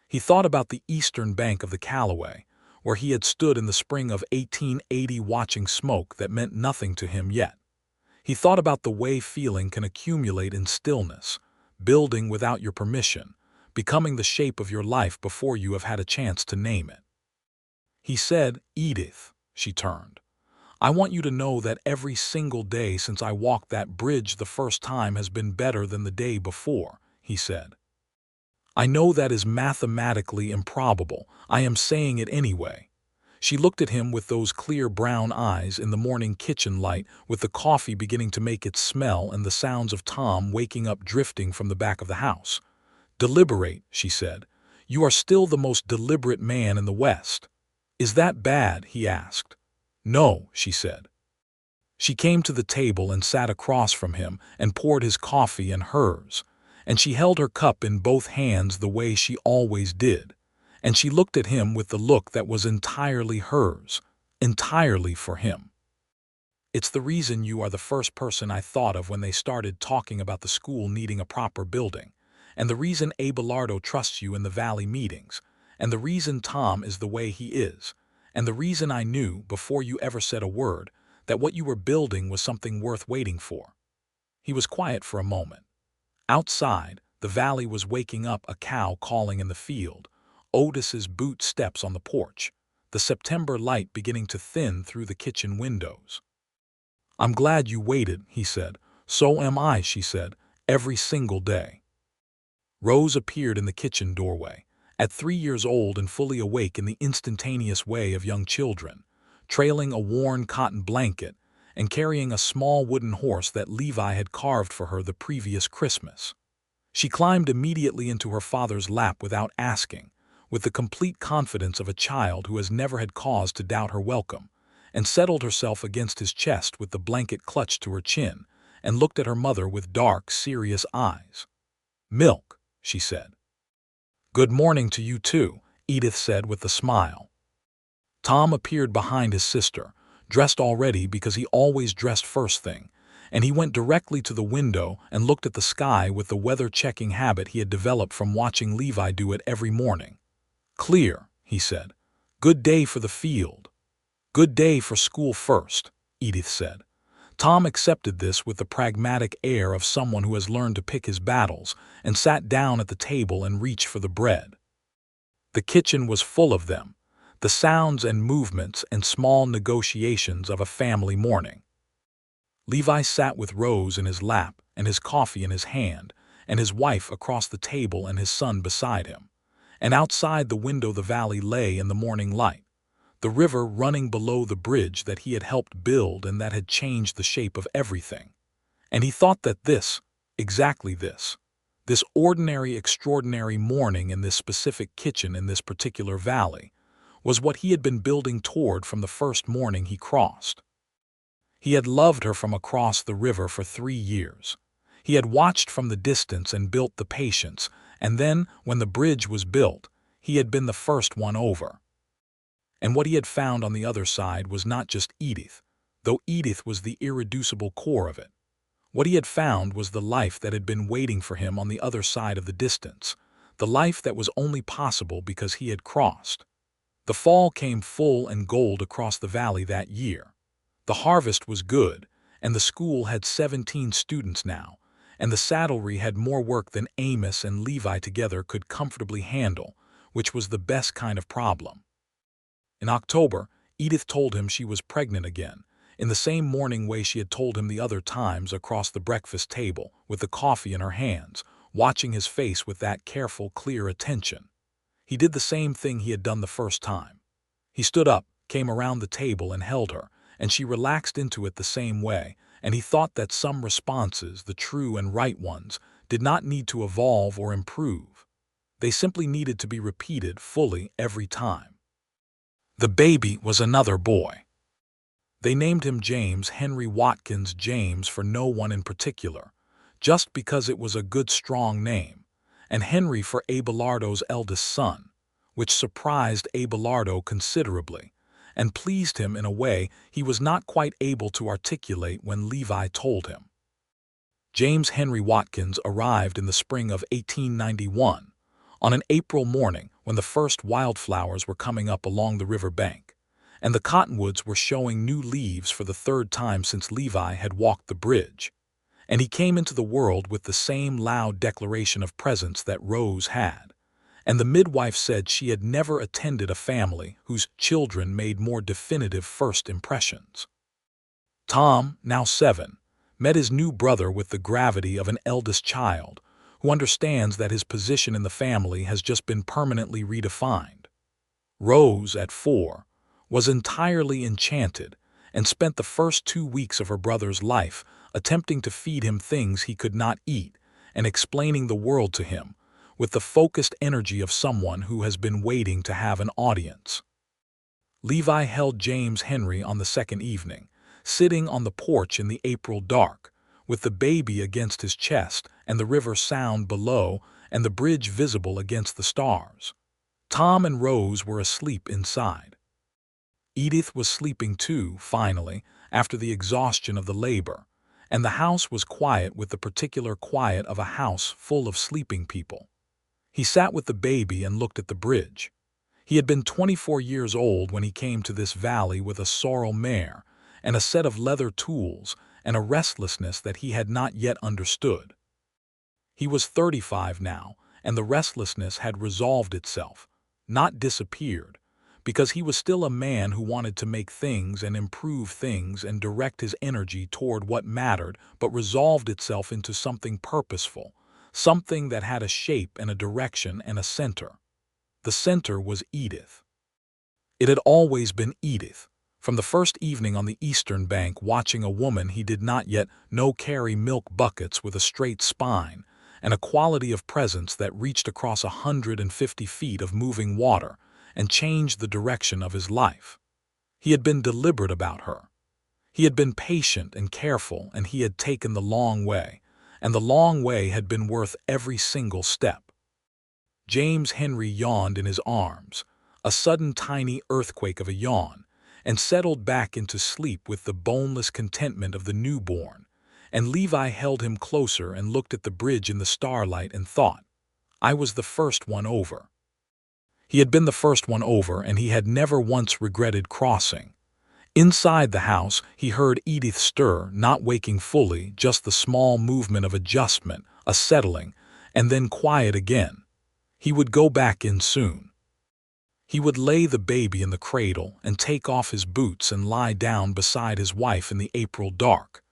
He thought about the eastern bank of the Calloway, where he had stood in the spring of 1880 watching smoke that meant nothing to him yet. He thought about the way feeling can accumulate in stillness, building without your permission, becoming the shape of your life before you have had a chance to name it. He said, "Edith," she turned, "I want you to know that every single day since I walked that bridge the first time has been better than the day before," he said. "I know that is mathematically improbable. I am saying it anyway." She looked at him with those clear brown eyes in the morning kitchen light, with the coffee beginning to make its smell and the sounds of Tom waking up drifting from the back of the house. "Deliberate," she said. "You are still the most deliberate man in the West." "Is that bad?" he asked. "No," she said. She came to the table and sat across from him and poured his coffee and hers, and she held her cup in both hands the way she always did, and she looked at him with the look that was entirely hers, entirely for him. "It's the reason you are the first person I thought of when they started talking about the school needing a proper building, and the reason Abelardo trusts you in the Valley meetings, and the reason Tom is the way he is, and the reason I knew, before you ever said a word, that what you were building was something worth waiting for." He was quiet for a moment. Outside, the valley was waking up, a cow calling in the field, Otis's boot steps on the porch, the September light beginning to thin through the kitchen windows. "I'm glad you waited," he said. "So am I," she said, "every single day." Rose appeared in the kitchen doorway, at 3 years old and fully awake in the instantaneous way of young children, trailing a worn cotton blanket and carrying a small wooden horse that Levi had carved for her the previous Christmas. She climbed immediately into her father's lap without asking, with the complete confidence of a child who has never had cause to doubt her welcome, and settled herself against his chest with the blanket clutched to her chin, and looked at her mother with dark, serious eyes. "Milk," she said. "Good morning to you too," Edith said with a smile. Tom appeared behind his sister, dressed already because he always dressed first thing, and he went directly to the window and looked at the sky with the weather-checking habit he had developed from watching Levi do it every morning. "Clear," he said. "Good day for the field." "Good day for school first," Edith said. Tom accepted this with the pragmatic air of someone who has learned to pick his battles, and sat down at the table and reached for the bread. The kitchen was full of them, the sounds and movements and small negotiations of a family morning. Levi sat with Rose in his lap and his coffee in his hand, and his wife across the table and his son beside him. And outside the window the valley lay in the morning light, the river running below the bridge that he had helped build and that had changed the shape of everything. And he thought that exactly this ordinary, extraordinary morning in this specific kitchen in this particular valley, was what he had been building toward from the first morning he crossed. He had loved her from across the river for 3 years. He had watched from the distance and built the patience, and then, when the bridge was built, he had been the first one over. And what he had found on the other side was not just Edith, though Edith was the irreducible core of it. What he had found was the life that had been waiting for him on the other side of the distance, the life that was only possible because he had crossed. The fall came full and gold across the valley that year. The harvest was good, and the school had 17 students now, and the saddlery had more work than Amos and Levi together could comfortably handle, which was the best kind of problem. In October, Edith told him she was pregnant again, in the same morning way she had told him the other times across the breakfast table, with the coffee in her hands, watching his face with that careful, clear attention. He did the same thing he had done the first time. He stood up, came around the table and held her, and she relaxed into it the same way, and he thought that some responses, the true and right ones, did not need to evolve or improve. They simply needed to be repeated fully every time. The baby was another boy. They named him James Henry Watkins James for no one in particular, just because it was a good strong name, and Henry for Abelardo's eldest son, which surprised Abelardo considerably, and pleased him in a way he was not quite able to articulate when Levi told him. James Henry Watkins arrived in the spring of 1891, on an April morning when the first wildflowers were coming up along the river bank, and the cottonwoods were showing new leaves for the 3rd time since Levi had walked the bridge, and he came into the world with the same loud declaration of presence that Rose had, and the midwife said she had never attended a family whose children made more definitive first impressions. Tom, now 7, met his new brother with the gravity of an eldest child, who understands that his position in the family has just been permanently redefined. Rose, at 4, was entirely enchanted and spent the first 2 weeks of her brother's life attempting to feed him things he could not eat and explaining the world to him with the focused energy of someone who has been waiting to have an audience. Levi held James Henry on the second evening, sitting on the porch in the April dark, with the baby against his chest and the river sound below and the bridge visible against the stars. Tom and Rose were asleep inside. Edith was sleeping too, finally, after the exhaustion of the labor, and the house was quiet with the particular quiet of a house full of sleeping people. He sat with the baby and looked at the bridge. He had been 24 years old when he came to this valley with a sorrel mare and a set of leather tools and a restlessness that he had not yet understood. He was 35 now, and the restlessness had resolved itself, not disappeared, because he was still a man who wanted to make things and improve things and direct his energy toward what mattered, but resolved itself into something purposeful, something that had a shape and a direction and a center. The center was Edith. It had always been Edith, from the first evening on the eastern bank watching a woman he did not yet know carry milk buckets with a straight spine and a quality of presence that reached across 150 feet of moving water and changed the direction of his life. He had been deliberate about her. He had been patient and careful, and he had taken the long way, and the long way had been worth every single step. James Henry yawned in his arms, a sudden tiny earthquake of a yawn, and settled back into sleep with the boneless contentment of the newborn, and Levi held him closer and looked at the bridge in the starlight and thought, I was the first one over. He had been the first one over, and he had never once regretted crossing. Inside the house, he heard Edith stir, not waking fully, just the small movement of adjustment, a settling, and then quiet again. He would go back in soon. He would lay the baby in the cradle and take off his boots and lie down beside his wife in the April dark.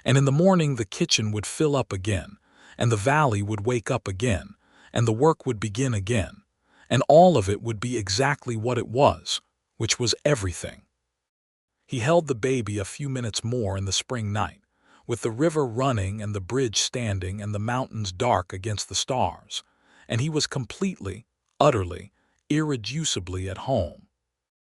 And in the morning the kitchen would fill up again, and the valley would wake up again, and the work would begin again, and all of it would be exactly what it was, which was everything. He held the baby a few minutes more in the spring night, with the river running and the bridge standing and the mountains dark against the stars, and he was completely, utterly, irreducibly at home.